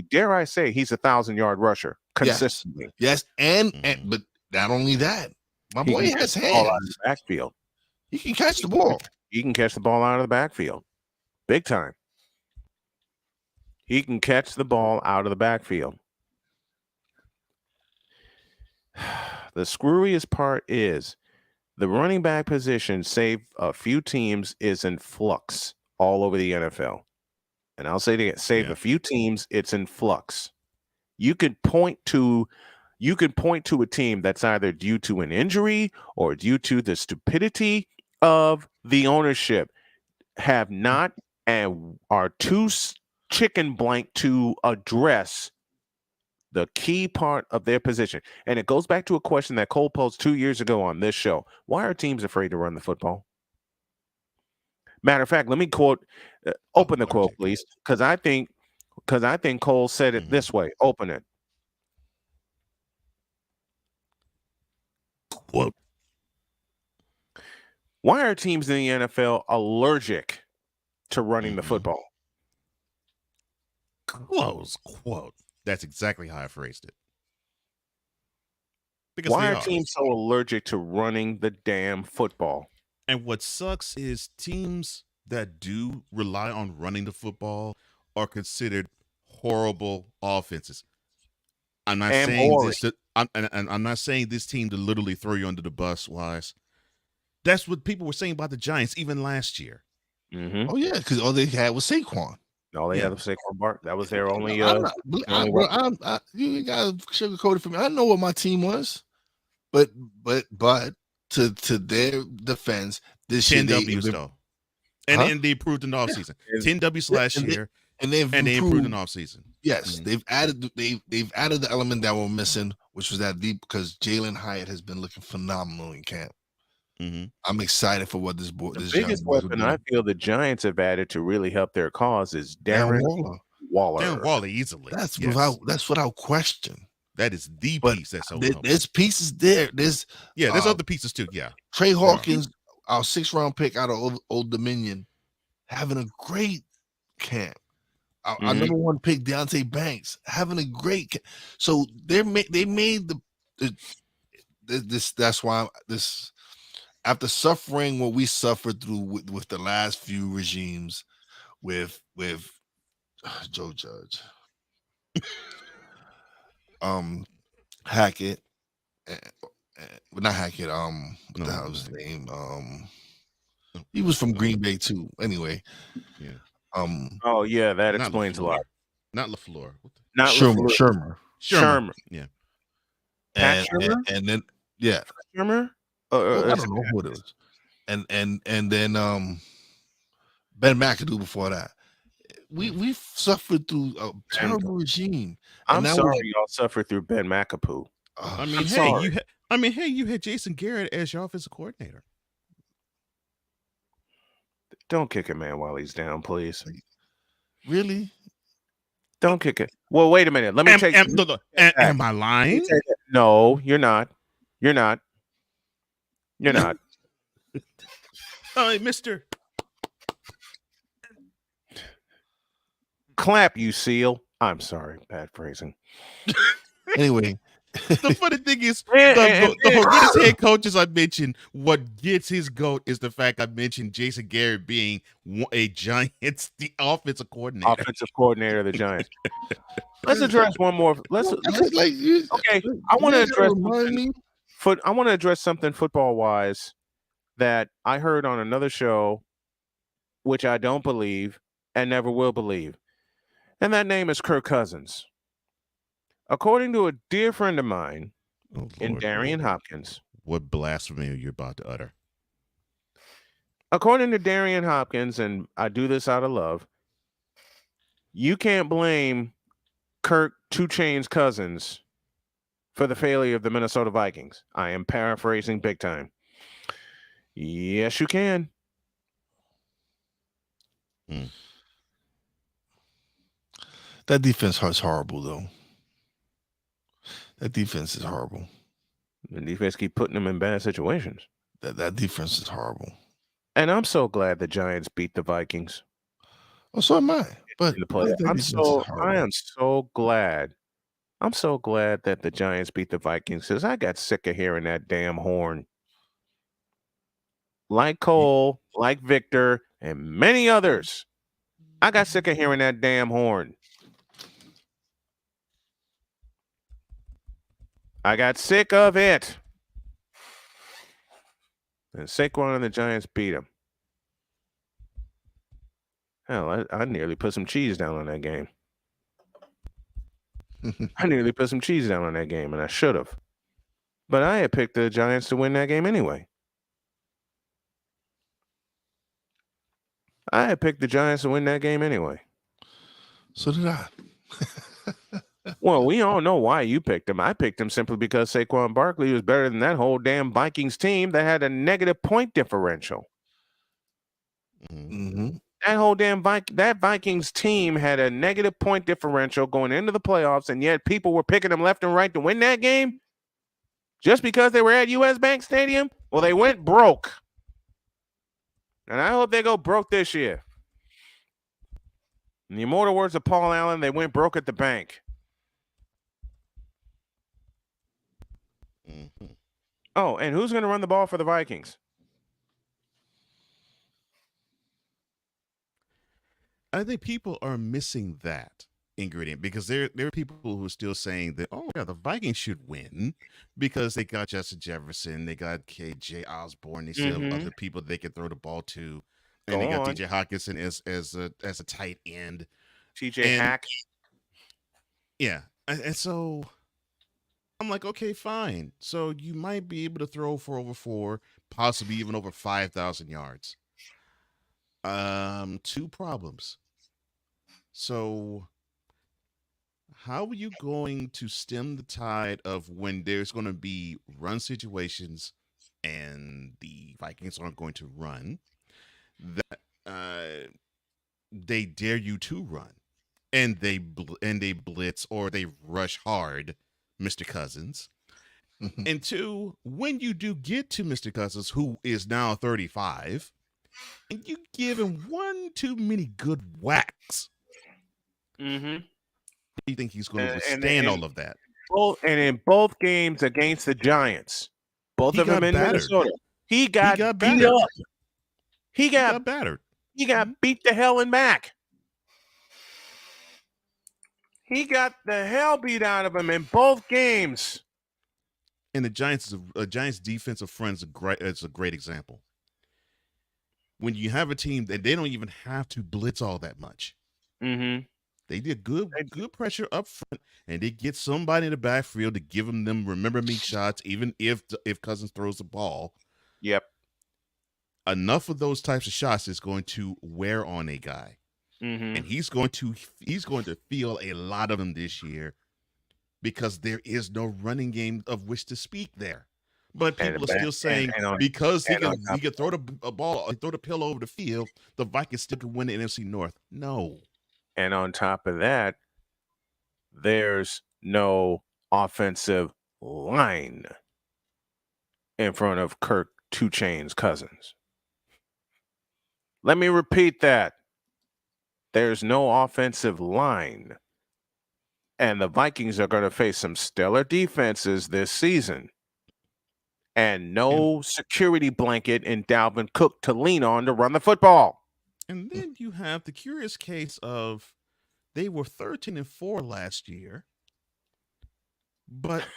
dare I say he's 1,000-yard rusher consistently. Yes. And but not only that, my boy has hands. Ball out of the backfield. He can catch the ball. He can catch the ball out of the backfield. Big time. He can catch the ball out of the backfield. The screwiest part is the running back position, save a few teams, is in flux all over the NFL. And I'll say it again, save a few teams, it's in flux. You could point to a team that's either due to an injury or due to the stupidity of the ownership, have not and are too chicken blank to address the key part of their position. And it goes back to a question that Cole posed 2 years ago on this show. Why are teams afraid to run the football? Matter of fact, let me quote, open the quote, please, because I think Cole said it this way. Open it. Quote. Why are teams in the NFL allergic to running the football? Close quote. That's exactly how I phrased it. Because why are teams so allergic to running the damn football? And what sucks is teams that do rely on running the football are considered horrible offenses. I'm not saying this. I'm not saying this team to literally throw you under the bus. Wise. That's what people were saying about the Giants even last year. Mm-hmm. Oh yeah, because all they had was Saquon. All they had was Saquon Barkley. That was their only. You gotta sugarcoat it for me. I know what my team was, but to their defense, this 10 W's though, and they improved in the offseason. 10 W's last year, and they improved in the offseason. Yes, they've added the element that we're missing, which was that deep, because Jalen Hyatt has been looking phenomenal in camp. I'm excited for what this biggest weapon I feel the Giants have added to really help their cause is Darren Waller. Darren Waller easily. That's without question. That is the piece that's so there's pieces there. There's other pieces too. Yeah. Trey Hawkins, our 6th-round pick out of Old Dominion, having a great camp. Our number 1 pick, Deontay Banks, having a great camp. So they made this. That's why this. After suffering what we suffered through with the last few regimes, with Joe Judge, Hackett, not Hackett. What the hell was his name? He was from Green Bay too. Anyway, Oh yeah, that explains a lot. Not LaFleur. Not Shermer. Yeah. And then Shermer. I don't know who it is. And then Ben McAdoo before that. We've suffered through a terrible regime. I'm sorry y'all suffered through Ben McAdoo. You had Jason Garrett as your offensive coordinator. Don't kick a man while he's down, please. Really? Don't kick it. Well, wait a minute. Let me take. Am I lying? No, you're not. You're not. You're not. All right, mister. Clap, you seal. I'm sorry. Bad phrasing. Anyway. The funny thing is, the horrendous head coaches I mentioned, what gets his goat is the fact I mentioned Jason Garrett being a Giants, the offensive coordinator. Offensive coordinator of the Giants. Let's address one more. Okay, I want to address something. I want to address something football-wise that I heard on another show, which I don't believe and never will believe. And that name is Kirk Cousins. According to a dear friend of mine in Darian Hopkins. What blasphemy are you about to utter? According to Darian Hopkins, and I do this out of love, you can't blame Kirk 2 Chainz Cousins for the failure of the Minnesota Vikings. I am paraphrasing big time. Yes, you can. That defense is horrible, though. That defense is horrible. The defense keep putting them in bad situations. That defense is horrible. And I'm so glad the Giants beat the Vikings. Oh, so am I. But in the play. I am so glad. I'm so glad that the Giants beat the Vikings because I got sick of hearing that damn horn. Like Cole, like Victor, and many others, I got sick of hearing that damn horn. I got sick of it. And Saquon and the Giants beat him. Hell, I nearly put some cheese down on that game. I nearly put some cheese down on that game, and I should have. But I had picked the Giants to win that game anyway. I had picked the Giants to win that game anyway. So did I. Well, we all know why you picked him. I picked him simply because Saquon Barkley was better than that whole damn Vikings team that had a negative point differential. Mm-hmm. That whole damn Vikings team had a negative point differential going into the playoffs, and yet people were picking them left and right to win that game just because they were at US Bank Stadium. Well, they went broke. And I hope they go broke this year. In the immortal words of Paul Allen, they went broke at the bank. Mm-hmm. Oh, and who's going to run the ball for the Vikings? I think people are missing that ingredient because there are people who are still saying that, oh yeah, the Vikings should win because they got Justin Jefferson, they got KJ Osborne, they still have other people they can throw the ball to, and they got DJ Hawkinson as a tight end. TJ Hack. Yeah, and so I'm like, okay, fine. So you might be able to throw for over 4, possibly even over 5,000 yards. 2 problems. So how are you going to stem the tide of when there's going to be run situations and the Vikings aren't going to run, that they dare you to run and they blitz or they rush hard Mr. Cousins? And 2, when you do get to Mr. Cousins, who is now 35, and you give him 1 too many good whacks, Mm-hmm. you think he's going to withstand all of that? And in both games against the Giants, both of them in Minnesota, he got beat up. He got battered. He got beat the hell and back. He got the hell beat out of him in both games. And the Giants defensive front is a great example. When you have a team that they don't even have to blitz all that much. Mm-hmm. They did good pressure up front, and they get somebody in the backfield to give them remember me shots, even if Cousins throws the ball. Yep. Enough of those types of shots is going to wear on a guy, and he's going to feel a lot of them this year because there is no running game of which to speak there. But people are still saying because he can throw the ball, throw the pillow over the field, the Vikings still can win the NFC North. No. And on top of that, there's no offensive line in front of Kirk 2 Chainz Cousins. Let me repeat that. There's no offensive line. And the Vikings are going to face some stellar defenses this season. And no security blanket in Dalvin Cook to lean on to run the football. And then you have the curious case of they were 13-4 last year, but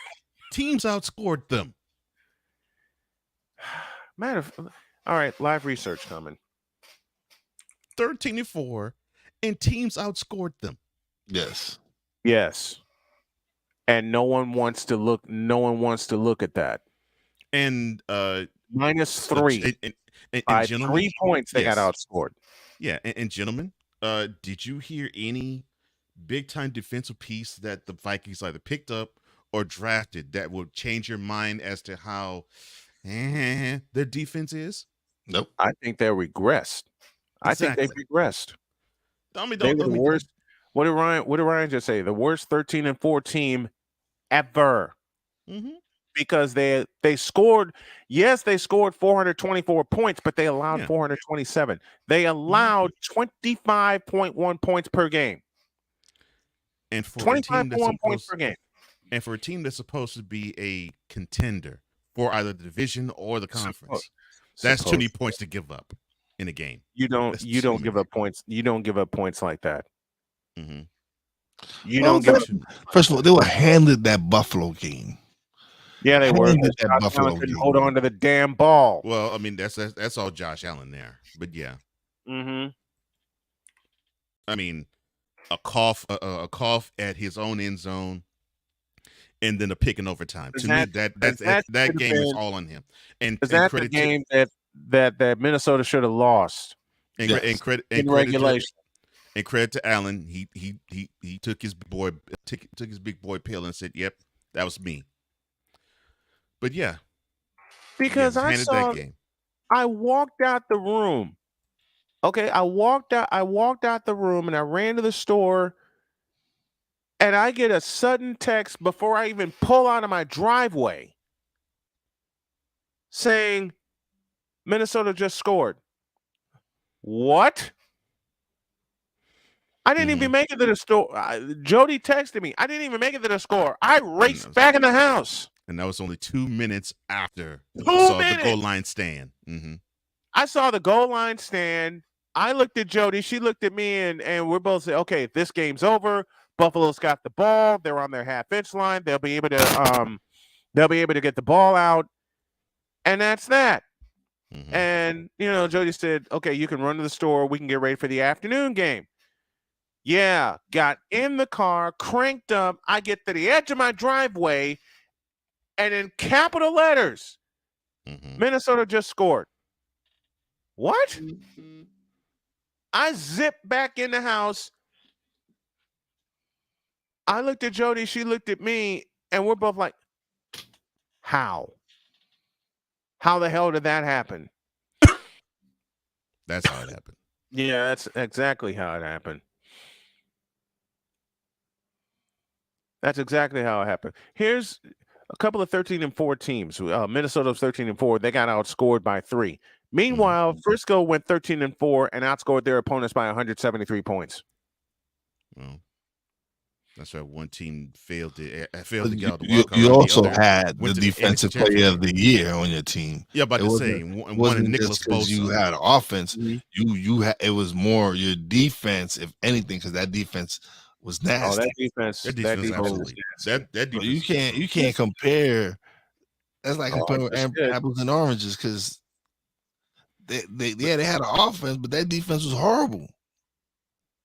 teams outscored them. All right, live research coming. 13-4, and teams outscored them. Yes. Yes. And no one wants to look at that. And -3. And by gentlemen, 3 points they got outscored. Yeah, and gentlemen, did you hear any big-time defensive piece that the Vikings either picked up or drafted that will change your mind as to how their defense is? Nope. I think they regressed. I think they've regressed. I mean, They were the worst. What did Ryan just say? The worst 13-4 team ever. Mm-hmm. because they scored. Yes, they scored 424 points, but they allowed 427. They allowed 25.1 points per game. And for a team that's 25.1 points supposed per game. And for a team that's supposed to be a contender for either the division or the conference, that's too many points to give up in a game. You don't give up points. You don't give up points like that. Mm-hmm. You don't give up. First of all, they were handed that Buffalo game. Yeah, they were. Handed that Josh Buffalo Allen couldn't game. hold on to the damn ball. Well, I mean, that's all Josh Allen there. But yeah. Mm-hmm. I mean, a cough at his own end zone, and then a pick in overtime. To me, that game was all on him. And that's the game that Minnesota should have lost. And credit regulation. And credit to Allen, he took his big boy pill and said, "Yep, that was me." But yeah, because I saw, I walked out the room. Okay, I walked out the room and I ran to the store, and I get a sudden text before I even pull out of my driveway saying Minnesota just scored. What? I didn't even make it to the store. Jody texted me. I didn't even make it to the store. I raced back in the house. And that was only 2 minutes after I saw the goal line stand. Mm-hmm. I saw the goal line stand. I looked at Jody. She looked at me, and we're both saying, okay, this game's over. Buffalo's got the ball. They're on their half-inch line. They'll be able to get the ball out. And that's that. Mm-hmm. And, Jody said, okay, you can run to the store. We can get ready for the afternoon game. Yeah, got in the car, cranked up. I get to the edge of my driveway, and in capital letters, Minnesota just scored. What? I zipped back in the house. I looked at Jody. She looked at me, and we're both like, how? How the hell did that happen? That's how it happened. Yeah, that's exactly how it happened. That's exactly how it happened. Here's a couple of 13-4 teams. Minnesota's 13-4. They got outscored by 3. Meanwhile, Frisco went 13-4 and outscored their opponents by 173 points. Well, that's why one team failed to get out the wild card. You also had the defensive player of the year on your team. Yeah, about to say one of Nicholas Bosa. You had offense. You had, it was more your defense, if anything, because that defense was nasty. Oh, that defense absolutely. That defense. You can't compare. That's like comparing apples and oranges, because they had an offense, but that defense was horrible.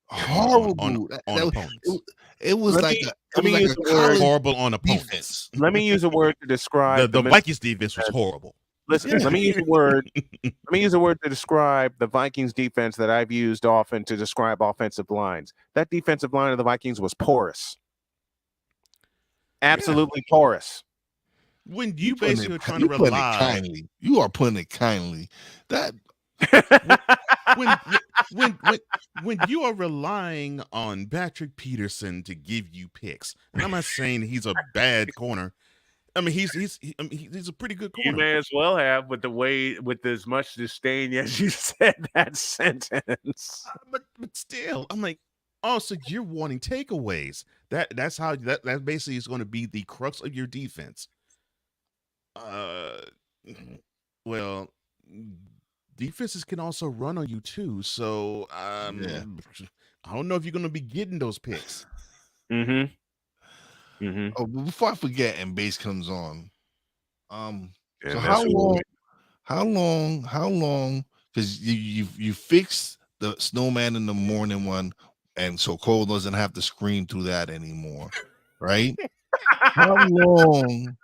Horrible on opponents. It was like horrible on opponents. Let me use a word to describe the Vikings defense was horrible. Listen, let me use a word. Let me use a word to describe the Vikings defense that I've used often to describe offensive lines. That defensive line of the Vikings was porous. Absolutely porous. When you basically are trying to rely, you are putting it kindly. That when you are relying on Patrick Peterson to give you picks, and I'm not saying he's a bad corner. I mean, he's a pretty good corner. You may as well have with as much disdain as you said that sentence. But still, I'm like, oh, so you're wanting takeaways. That's how that basically is going to be the crux of your defense. Well, defenses can also run on you too. So I don't know if you're going to be getting those picks. Mm-hmm. Oh, before I forget, and base comes on. So how long? Because you fixed the Snowman in the morning one, and so Cole doesn't have to scream through that anymore, right? How long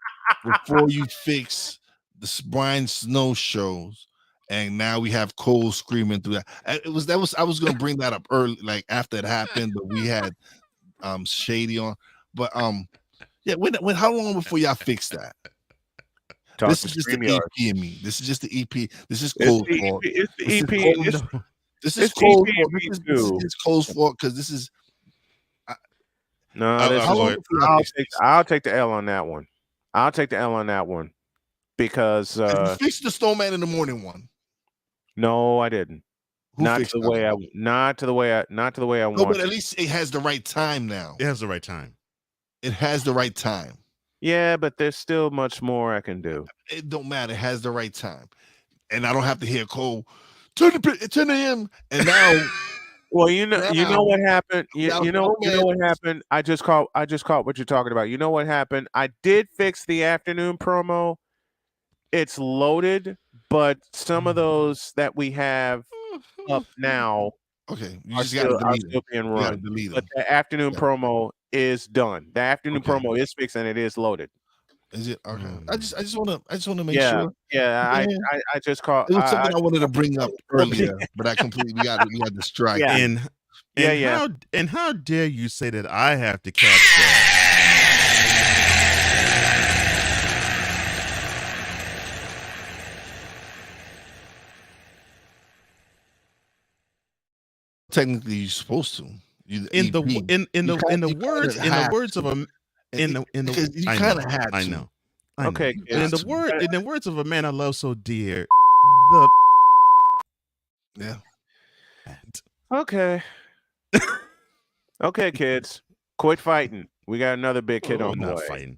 before you fix the Brian Snow shows, and now we have Cole screaming through that? I was going to bring that up early, like after it happened, but we had Shady on. But yeah, when how long before y'all fix that? This is just the EP in me. This is just the EP. This is Cole's fault. It's the EP. This is Cole's fault. This is Cole's fault, because this is. No, I'll take the L on that one. I'll take the L on that one because you fixed the Snowman in the morning one. No, I didn't. Who Not fixed to the way I No, want. but at least it has the right time now. It has the right time. It has the right time. Yeah, but there's still much more I can do. It don't matter. It has the right time. And I don't have to hear Cole, 10 a.m. And now well, you know what happened. You know what happened. I just caught what you're talking about. You know what happened? I did fix the afternoon promo. It's loaded, but some of those that we have up now, okay, you are just got to delete still being You gotta run. delete But them. the afternoon promo is done. The afternoon promo is fixed and it is loaded. Is it okay? I just want to make Yeah, sure. yeah. I just caught. It was something I wanted to bring up earlier, but I completely got distracted. And how dare you say that I have to catch that? Technically, you're supposed to. In the words of a I know. Okay. In the words of a man I love so dear, yeah. Okay. Okay, kids, quit fighting. We got another big kid on the way. Fighting.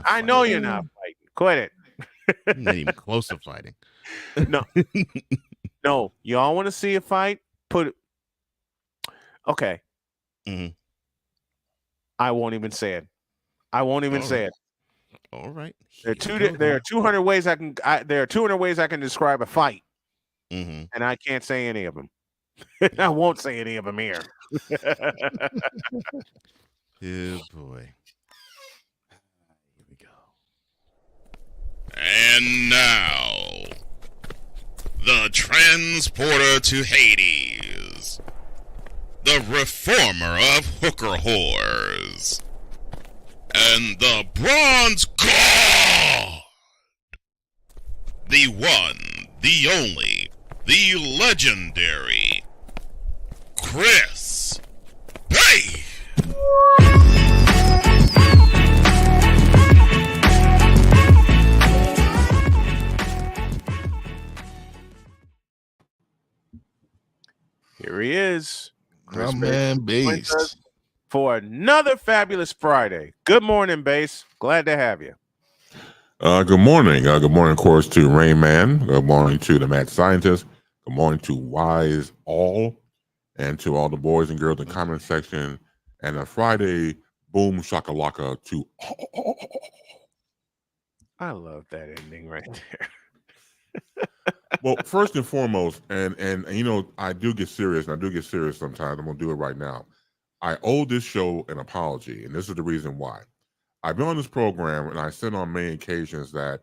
I know you're not fighting. Quit it. Not even close to fighting. No. No. Y'all want to see a fight? Put it. Okay. I won't even say it. I won't even say it. All right. There are 200 ways I can. There are 200 ways I can describe a fight, and I can't say any of them. I won't say any of them here. Oh boy. Here we go. And now, the transporter to Hades, the reformer of hooker whores, and the bronze god, the one, the only, the legendary Chris Bay. Here he is. My man, Bass. For another fabulous Friday. Good morning, Bass. Glad to have you. Good morning. Good morning, of course, to Rain Man. Good morning to the Mad Scientist. Good morning to Wise All, and to all the boys and girls in the comment section. And a Friday boom shakalaka to all. I love that ending right there. Well, first and foremost, and you know, I do get serious, and I do get serious sometimes. I'm gonna do it right now. I owe this show an apology, and this is the reason why. I've been on this program, and I said on many occasions that,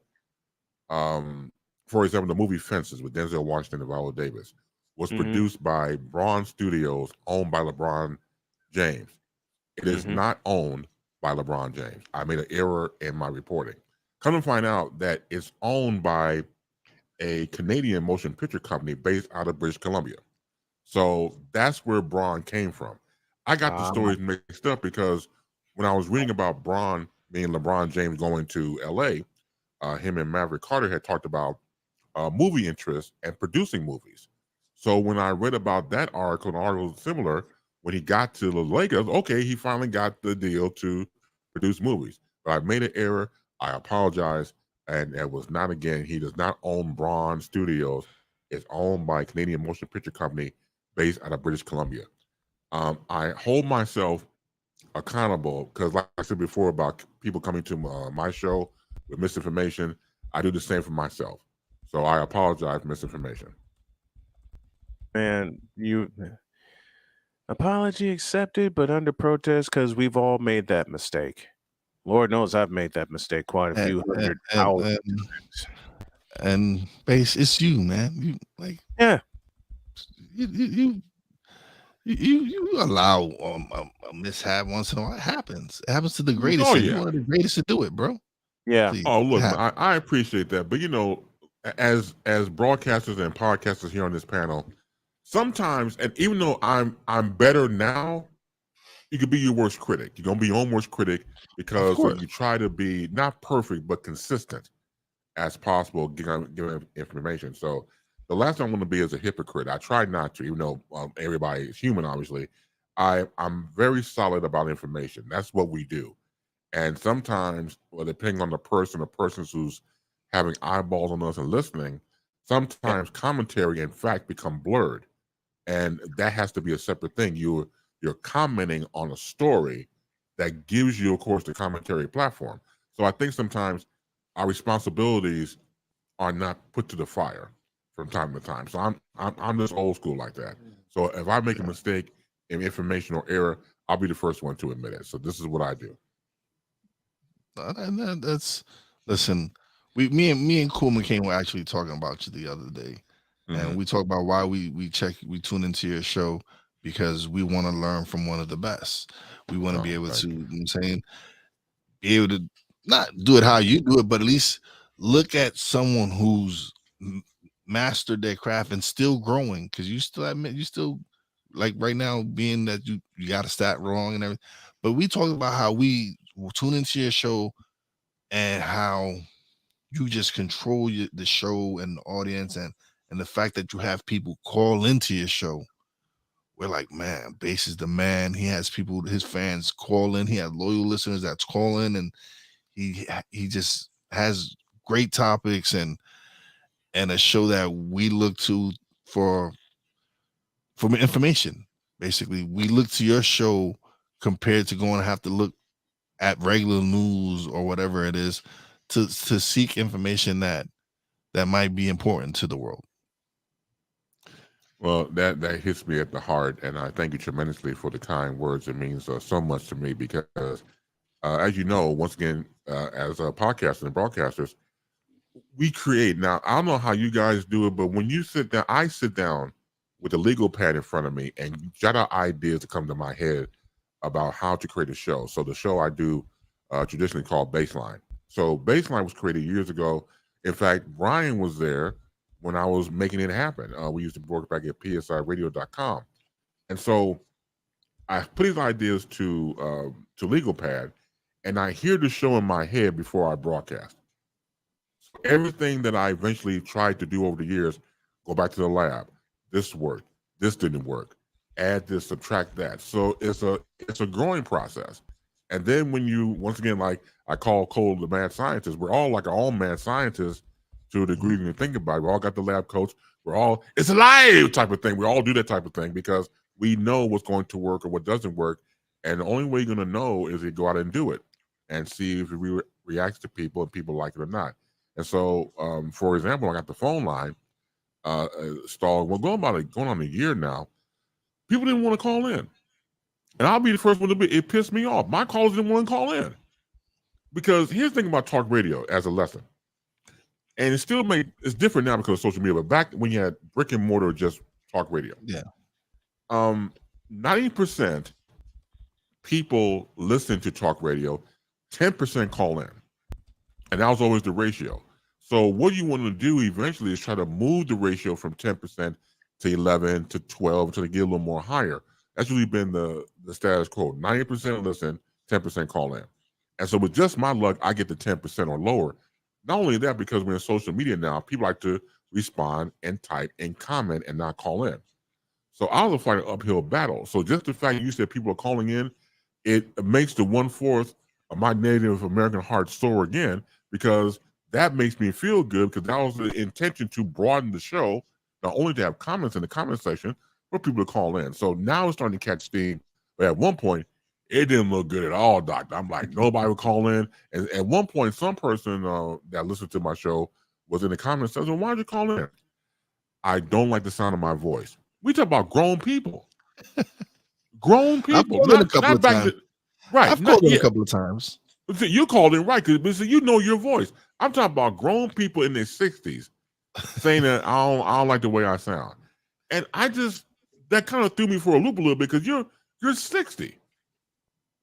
for example, the movie Fences with Denzel Washington and Viola Davis was produced by Braun Studios, owned by LeBron James. It is not owned by LeBron James. I made an error in my reporting. Come to find out that it's owned by a Canadian motion picture company based out of British Columbia. So that's where Braun came from. I got the stories mixed up because when I was reading about Braun, being LeBron James, going to LA, him and Maverick Carter had talked about movie interest and producing movies. So when I read about that article, an article similar, when he got to the Lakers, okay, he finally got the deal to produce movies. But I made an error. I apologize. And it was not, again, he does not own Braun Studios. It's owned by a Canadian motion picture company based out of British Columbia. I hold myself accountable because, like I said before, about people coming to my show with misinformation, I do the same for myself. So I apologize for misinformation. Man, apology accepted, but under protest because we've all made that mistake. Lord knows I've made that mistake quite a few hundred hours. And Bass, it's you, man. You like, yeah. You allow a mishap once in a while. It happens. It happens to the greatest. Oh, You're yeah. one of the greatest to do it, bro. Yeah. Please. Oh, look, I appreciate that. But, you know, as broadcasters and podcasters here on this panel, sometimes, and even though I'm better now, you could be your worst critic. You're gonna be your own worst critic because you try to be not perfect but consistent as possible, giving information. So the last thing I want to be is a hypocrite. I try not to, even though everybody is human, obviously. I'm very solid about information. That's what we do. And sometimes, well, depending on the persons who's having eyeballs on us and listening, sometimes commentary and fact become blurred. And that has to be a separate thing. You're commenting on a story that gives you, of course, the commentary platform. So I think sometimes our responsibilities are not put to the fire from time to time. So I'm just old school like that. So if I make a mistake in information or error, I'll be the first one to admit it. So this is what I do. That's listen. Me and Cool McCain were actually talking about you the other day, and we talked about why we tune into your show because we want to learn from one of the best. We want to be able to, you know what I'm saying, be able to not do it how you do it, but at least look at someone who's mastered their craft and still growing. Because you still like right now being that you got a stat wrong and everything. But we talk about how we tune into your show and how you just control the show and the audience and the fact that you have people call into your show. We're like, man, Bass is the man. He has people, his fans call in. He has loyal listeners that's calling, and he just has great topics and a show that we look to for information. Basically, we look to your show compared to going to have to look at regular news or whatever it is to seek information that might be important to the world. Well, that hits me at the heart, and I thank you tremendously for the kind words. It means so much to me because, as you know, once again, as podcasters and broadcasters, we create. Now, I don't know how you guys do it, but when you sit down, I sit down with a legal pad in front of me and jot out ideas that come to my head about how to create a show. So the show I do traditionally called Baseline. So Baseline was created years ago. In fact, Brian was there when I was making it happen. We used to work back at psiradio.com. And so I put these ideas to Legal Pad, and I hear the show in my head before I broadcast. So everything that I eventually tried to do over the years, go back to the lab. This worked. This didn't work. Add this, subtract that. So it's a growing process. And then when you, once again, like I call Cole the mad scientist, we're all like our own mad scientists to a degree you can think about it. We all got the lab coats. We're all, it's alive type of thing. We all do that type of thing because we know what's going to work or what doesn't work. And the only way you're going to know is to go out and do it and see if it reacts to people and people like it or not. And so, for example, I got the phone line stalled. Well, going on a year now, people didn't want to call in. And I'll be the first one to be, it pissed me off. My callers didn't want to call in. Because here's the thing about talk radio as a lesson. And it's different now because of social media, but back when you had brick and mortar, just talk radio. Yeah. 90% people listen to talk radio, 10% call in. And that was always the ratio. So what you want to do eventually is try to move the ratio from 10% to 11 to 12 until they get a little more higher. That's really been the status quo. 90% listen, 10% call in. And so with just my luck, I get to 10% or lower. Not only that, because we're in social media now, people like to respond and type and comment and not call in. So I was fighting an uphill battle. So just the fact you said people are calling in, it makes the 1/4 of my Native American heart soar again, because that makes me feel good, because that was the intention to broaden the show, not only to have comments in the comment section, but people to call in. So now it's starting to catch steam. But at one point, it didn't look good at all, Doctor. I'm like, nobody would call in. And at one point, some person that listened to my show was in the comments says, well, why did you call in? I don't like the sound of my voice. We talk about grown people. Grown people. I've called in a couple of times. Right. I've called in a couple of times. You called in right, because you know your voice. I'm talking about grown people in their 60s saying that I don't like the way I sound. And that kind of threw me for a loop a little bit, because you're 60.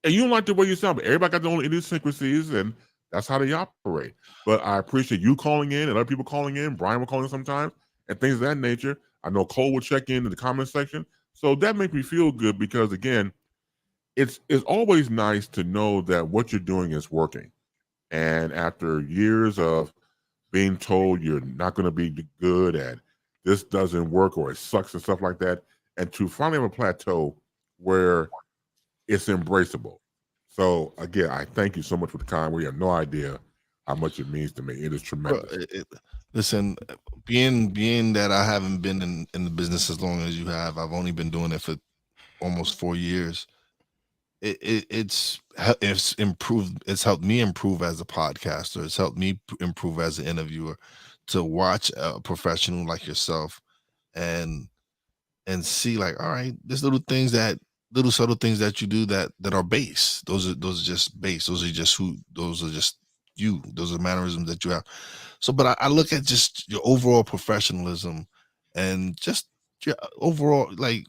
And you don't like the way you sound, but everybody got their own idiosyncrasies, and that's how they operate. But I appreciate you calling in and other people calling in. Brian will call in sometimes and things of that nature. I know Cole will check in the comment section. So that makes me feel good, because, again, it's always nice to know that what you're doing is working. And after years of being told you're not going to be good and this doesn't work or it sucks and stuff like that, and to finally have a plateau where it's embraceable. So again, I thank you so much for the comment. We have no idea how much it means to me. It is tremendous. Listen, being that I haven't been in the business as long as you have, I've only been doing it for almost 4 years. It's improved. It's helped me improve as a podcaster. It's helped me improve as an interviewer, to watch a professional like yourself and see, like, all right, there's little subtle things that you do that are base. Those are just base. Those are just you. Those are mannerisms that you have. So, but I look at just your overall professionalism and just your overall, like,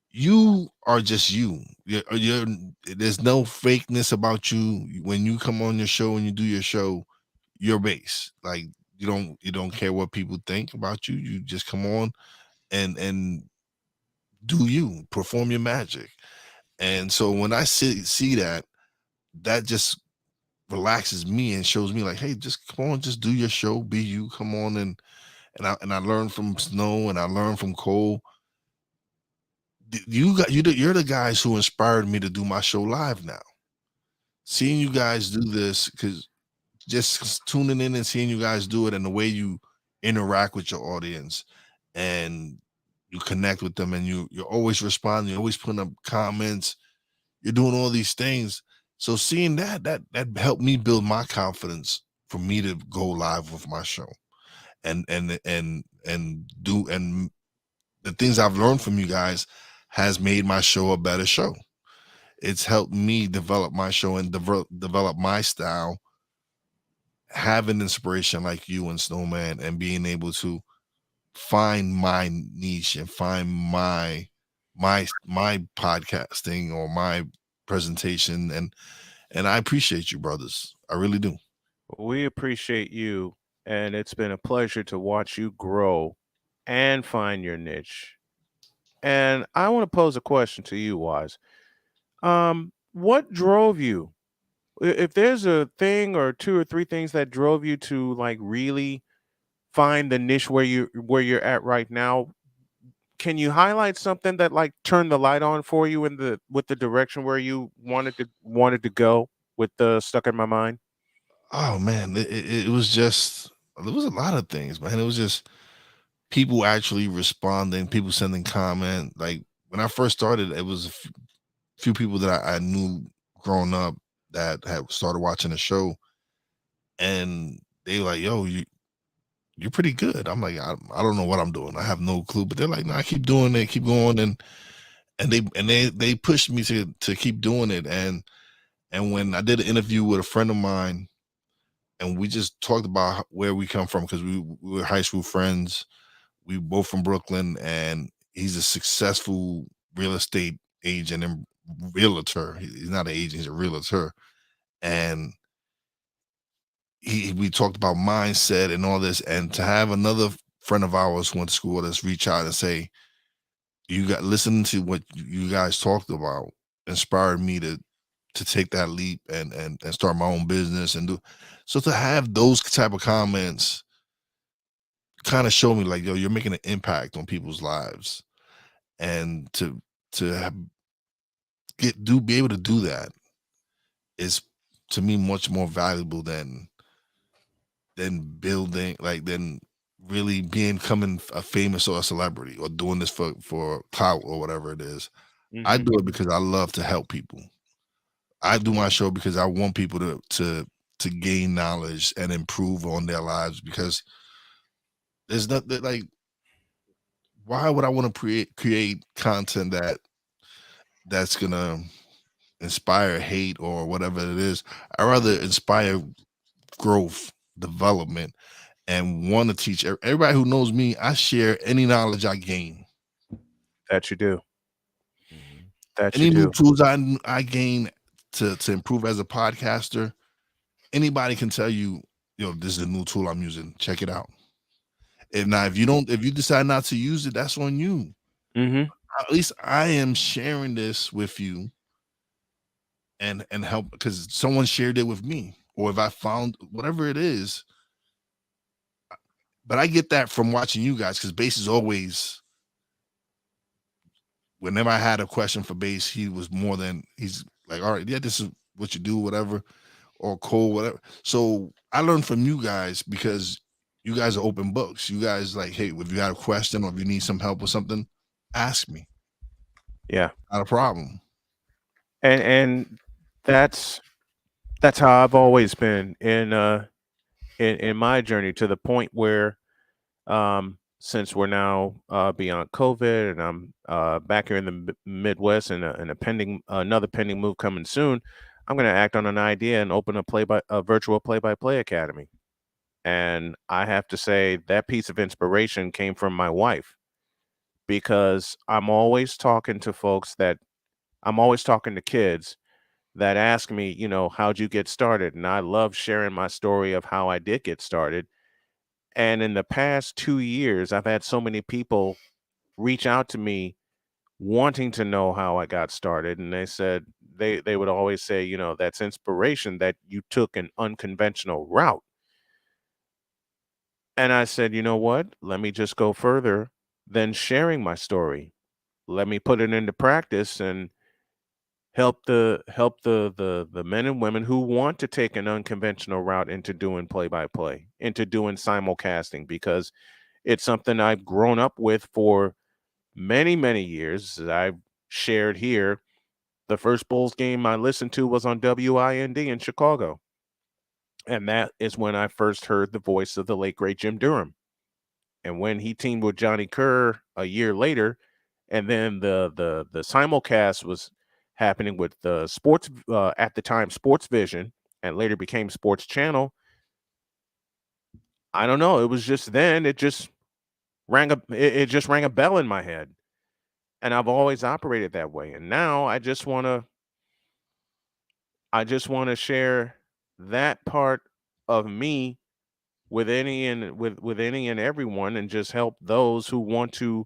you are just you. There's no fakeness about you. When you come on your show and you do your show, you're base. Like, you don't care what people think about you. You just come on and do you, perform your magic. And so when I see that just relaxes me and shows me, like, hey, just come on, just do your show, be you, come on. And I learn from Snow and I learn from Cole. You're the guys who inspired me to do my show live now. Seeing you guys do this, because just tuning in and seeing you guys do it, and the way you interact with your audience and you connect with them, and you're always responding, you're always putting up comments, you're doing all these things. So seeing that helped me build my confidence for me to go live with my show, and the things I've learned from you guys has made my show a better show. It's helped me develop my show and develop my style, having inspiration like you and Snowman, and being able to find my niche and find my podcasting or my presentation. And I appreciate you, brothers. I really do. We appreciate you, and it's been a pleasure to watch you grow and find your niche. And I want to pose a question to you, Wise. What drove you? If there's a thing or two or three things that drove you to, like, really find the niche where you're at right now, can you highlight something that, like, turned the light on for you with the direction where you wanted to go with the Stuck in My Mind? Oh man, it was just, there was a lot of things, man. It was just people actually responding, people sending comment. Like, when I first started, it was a few people that I knew growing up that had started watching the show, and they were like, yo, you're pretty good. I'm like, I don't know what I'm doing. I have no clue. But they're like, no, I keep doing it, keep going. And they pushed me to keep doing it. And when I did an interview with a friend of mine, and we just talked about where we come from, because we were high school friends. We both from Brooklyn, and he's a successful real estate agent and realtor. He's not an agent, he's a realtor. And we talked about mindset and all this, and to have another friend of ours who went to school with us reach out and say, listening to what you guys talked about inspired me to take that leap and start my own business and do. So to have those type of comments kind of show me, like, yo, you're making an impact on people's lives, and to be able to do that is, to me, much more valuable than building, like, than really becoming a famous or a celebrity or doing this for clout or whatever it is. I do it because I love to help people. I do my show because I want people to gain knowledge and improve on their lives, because there's nothing, like, why would I want to create content that's gonna inspire hate or whatever it is? I rather inspire growth, development, and want to teach everybody who knows me. I share any knowledge I gain. That you do. Any new tools I gain to improve as a podcaster, anybody can tell you, yo, this is a new tool I'm using. Check it out. If you decide not to use it, that's on you. at least I am sharing this with you and help because someone shared it with me, or if I found whatever it is. But I get that from watching you guys because Base is always, whenever I had a question for Base, he's like, all right, yeah, this is what you do, whatever, or Cole, whatever. So I learned from you guys because you guys are open books. You guys like, hey, if you got a question or if you need some help with something, ask me. Yeah, not a problem. And that's how I've always been in my journey, to the point where since we're now beyond COVID and I'm back here in the Midwest and another pending move coming soon, I'm going to act on an idea and open a virtual play-by-play academy. And I have to say that piece of inspiration came from my wife, because I'm always talking to kids that ask me, how'd you get started? And I love sharing my story of how I did get started. And in the past 2 years, I've had so many people reach out to me wanting to know how I got started. And they said, they would always say, that's inspiration that you took an unconventional route. And I said, you know what? Let me just go further than sharing my story. Let me put it into practice and help the men and women who want to take an unconventional route into doing play-by-play, into doing simulcasting, because it's something I've grown up with for many, many years. I've shared here, the first Bulls game I listened to was on WIND in Chicago. And that is when I first heard the voice of the late, great Jim Durham. And when he teamed with Johnny Kerr a year later, and then the simulcast was happening with the sports, at the time, Sports Vision, and later became Sports Channel. I don't know. It was just then, it just rang a bell in my head. And I've always operated that way. And now I just want to share that part of me with any and everyone, and just help those who want to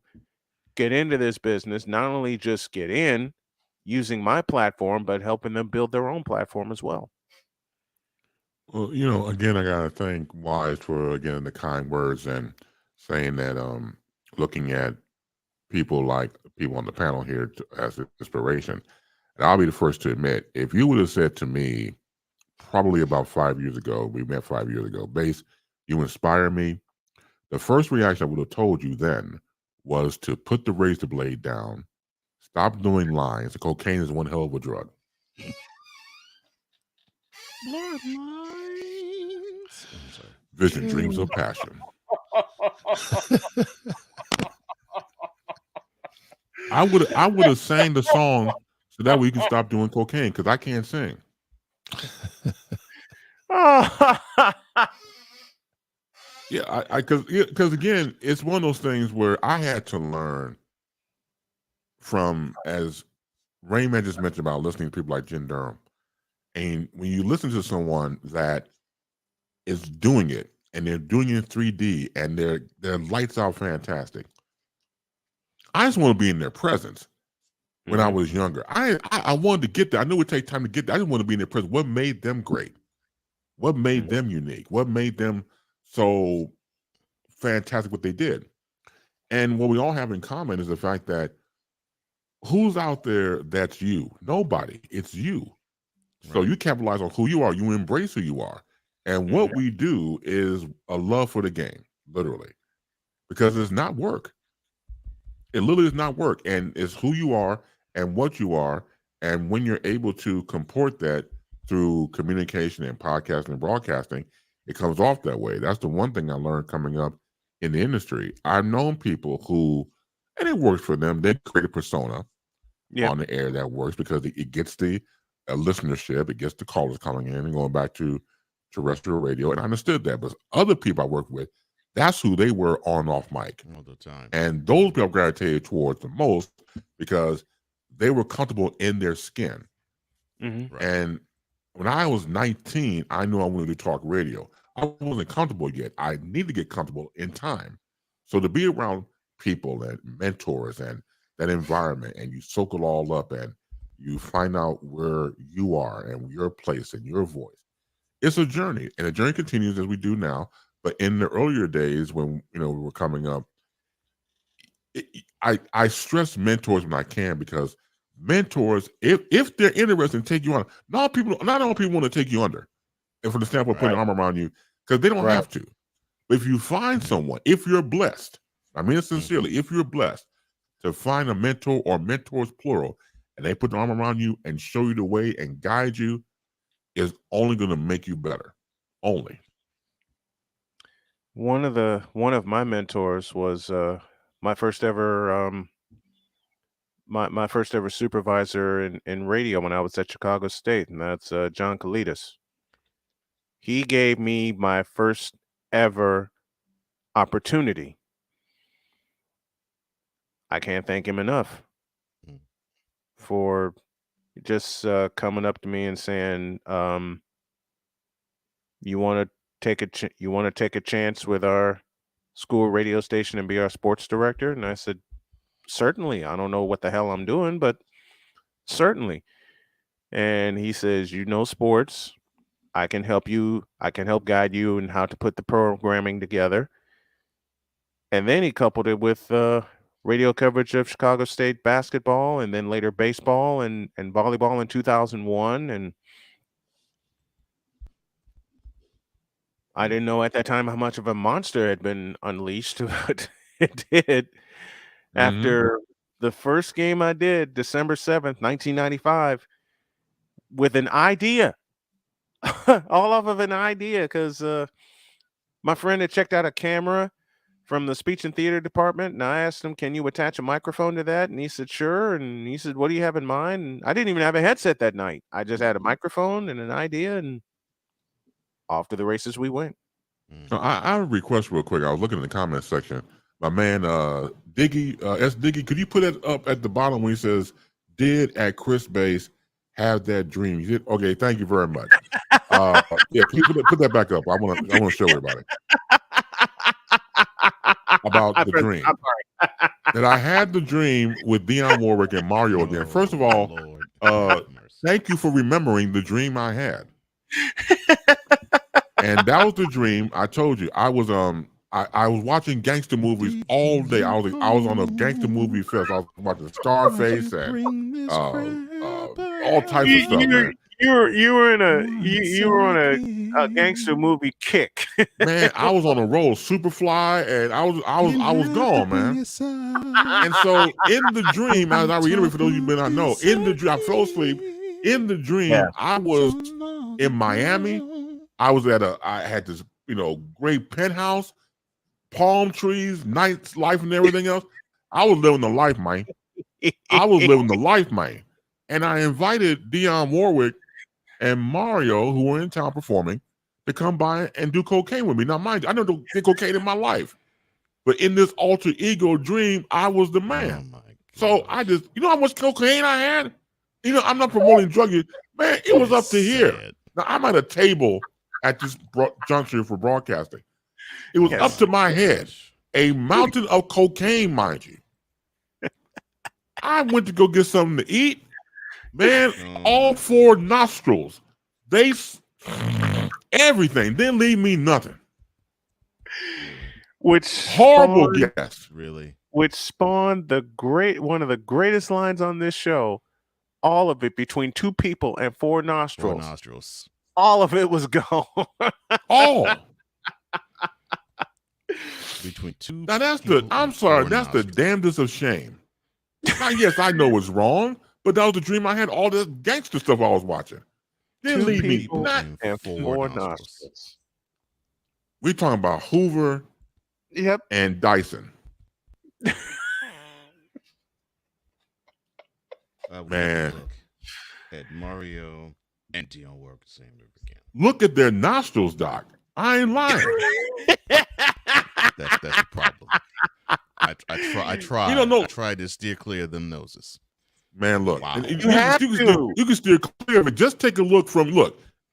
get into this business, not only just get in using my platform, but helping them build their own platform as well. Well, again, I gotta thank Wise for again the kind words and saying that looking at people like people on the panel here as inspiration. And I'll be the first to admit, if you would have said to me probably about 5 years ago, we met 5 years ago, Base, you inspire me, the first reaction I would have told you then was to put the razor blade down, stop doing lines. Cocaine is one hell of a drug. Vision, dreams of passion. I would have sang the song so that way you can stop doing cocaine, because I can't sing. Yeah, because again, it's one of those things where I had to learn from, as Raymond just mentioned about listening to people like Jim Durham. And when you listen to someone that is doing it, and they're doing it in 3D, and their lights out fantastic, I just want to be in their presence. When I was younger, I wanted to get there. I knew it would take time to get there. I just want to be in their presence. What made them great? What made them unique? What made them so fantastic what they did? And what we all have in common is the fact that who's out there that's you? Nobody. It's you. Right. So you capitalize on who you are. You embrace who you are. And what we do is a love for the game, literally, because it's not work. It literally is not work. And it's who you are and what you are. And when you're able to comport that through communication and podcasting and broadcasting, it comes off that way. That's the one thing I learned coming up in the industry. I've known people who, and it works for them, they create a persona on the air that works because it gets the listenership, it gets the callers coming in and going back to terrestrial radio. And I understood that. But other people I worked with, that's who they were on off mic all the time. And those people gravitated towards the most because they were comfortable in their skin. Right. And when I was 19, I knew I wanted to talk radio. I wasn't comfortable yet. I need to get comfortable in time. So to be around people and mentors and that environment and you soak it all up and you find out where you are and your place and your voice. It's a journey, and the journey continues as we do now. But in the earlier days when we were coming up, I stress mentors when I can, because mentors, if they're interested in taking you on, not all people want to take you under, and from the standpoint of putting an arm around you, because they don't have to. But if you find someone, if you're blessed, I mean it sincerely, if you're blessed to find a mentor or mentors plural, and they put an arm around you and show you the way and guide you, is only going to make you better. Only. One of my mentors was my first ever my first ever supervisor in radio when I was at Chicago State, and that's John Kalidas. He gave me my first ever opportunity. I can't thank him enough for just coming up to me and saying, "You want to take a chance with our school radio station and be our sports director?" And I said, "Certainly. I don't know what the hell I'm doing, but certainly." And he says, "You know sports. I can help you. I can help guide you in how to put the programming together." And then he coupled it with radio coverage of Chicago State basketball, and then later baseball and volleyball in 2001. And I didn't know at that time how much of a monster had been unleashed, but it did. After the first game I did, December 7th, 1995, with an idea, all off of an idea, because my friend had checked out a camera from the speech and theater department, and I asked him, "Can you attach a microphone to that?" And he said, "Sure." And he said, "What do you have in mind?" And I didn't even have a headset that night. I just had a microphone and an idea, and off to the races we went. So I have a request real quick. I was looking in the comment section. My man, Diggy, S. Diggy, could you put it up at the bottom when he says, "Did at Chris Base have that dream?" You did? Okay, thank you very much. Yeah, can you put that back up? I want to show everybody about the dream. I'm sorry. That I had the dream with Dionne Warwick and Mario again. First of all, thank you for remembering the dream I had. And that was the dream. I told you I was watching gangster movies all day. I was on a gangster movie fest. I was watching Scarface and all types of stuff, man. You were on a gangster movie kick. Man, I was on a roll, Superfly, and I was gone, man. And so in the dream, as I reiterate for those of you who may not know, in the dream, I fell asleep. In the dream, I was in Miami. I had this, great penthouse, palm trees, nightlife, and everything else. I was living the life, man. And I invited Dionne Warwick and Mario, who were in town performing, to come by and do cocaine with me. Now, mind you, I never did cocaine in my life. But in this alter ego dream, I was the man. So I just, how much cocaine I had? I'm not promoting drug use. Man, it was up to here. Now, I'm at a table at this juncture for broadcasting. It was up to my head. A mountain of cocaine, mind you. I went to go get something to eat. Man, all four nostrils. Everything. Didn't leave me nothing. Horrible guess. Really. Which spawned one of the greatest lines on this show. All of it between two people and four nostrils. All of it was gone. All. Between two. Now that's the damnedest of shame. Now, yes, I know it's wrong, but that was the dream I had. All this gangster stuff I was watching. Didn't leave me not and four nostrils. We talking about Hoover, and Dyson. Man, had Mario and Dionne Warwick the same again. Look at their nostrils, Doc. I ain't lying. That's the problem. I tried to steer clear of them noses. Man, look, wow. you can steer clear of it. Just take a look.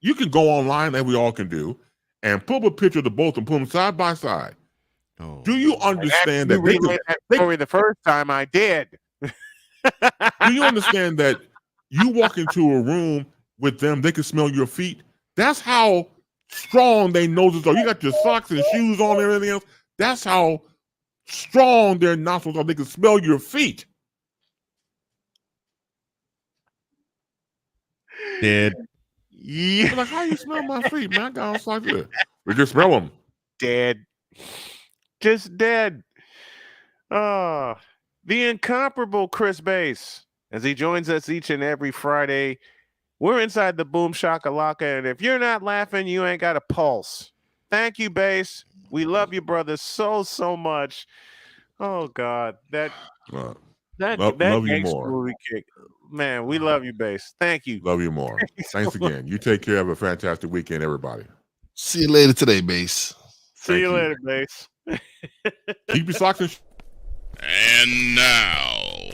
You can go online, as we all can do, and pull up a picture of the both and put them side by side. Do you understand that story the first time I did? Do you understand that you walk into a room with them, they can smell your feet? That's how strong their noses are. You got your socks and shoes on and everything else. That's how strong their nostrils are. They can smell your feet. Dead. Yeah. Like, how you smell my feet, man? I got all sorts of it. We just smell them. Dead. Just dead. The incomparable Chris Bass, as he joins us each and every Friday. We're inside the Boom Shakalaka, and if you're not laughing, you ain't got a pulse. Thank you, Bass. We love you, brother, so much. Oh God, that love you more. movie kick. Man, we love you, Bass. Thank you. Love you more. Thanks again. You take care. Have a fantastic weekend, everybody. See you later today, Bass. See you later, Bass. Keep your socks and And now,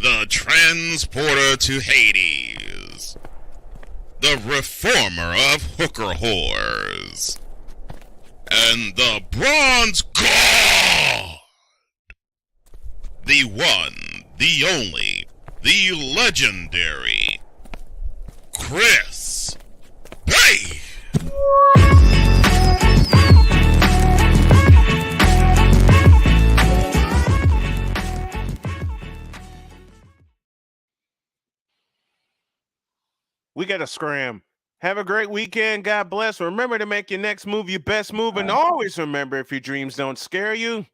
the transporter to Hades, the reformer of hooker whores, and the bronze god, the one, the only, the legendary Chris Bay. We got to scram. Have a great weekend. God bless. Remember to make your next move your best move. And always remember, if your dreams don't scare you,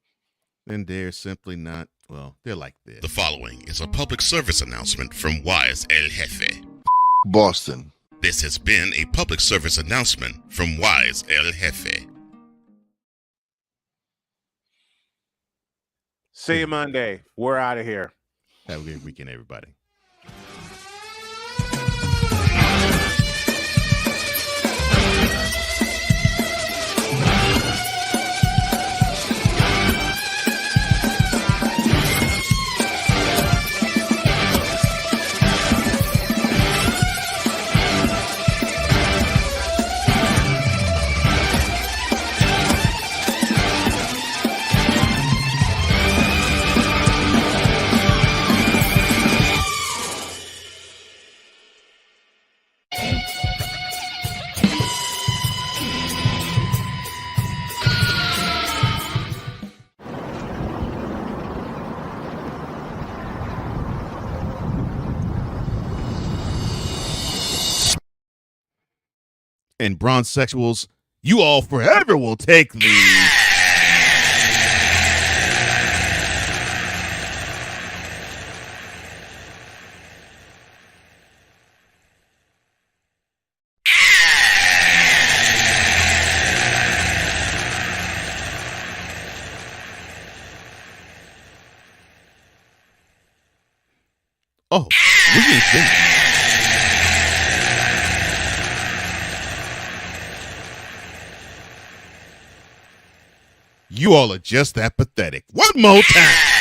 then they're simply not, well, they're like this. The following is a public service announcement from Wise El Jefe, Boston. This has been a public service announcement from Wise El Jefe. see you Monday. We're out of here. Have a good weekend, everybody. And bronze sexuals, you all forever will take the... Oh, we ain't finished. You all are just that pathetic. One more time.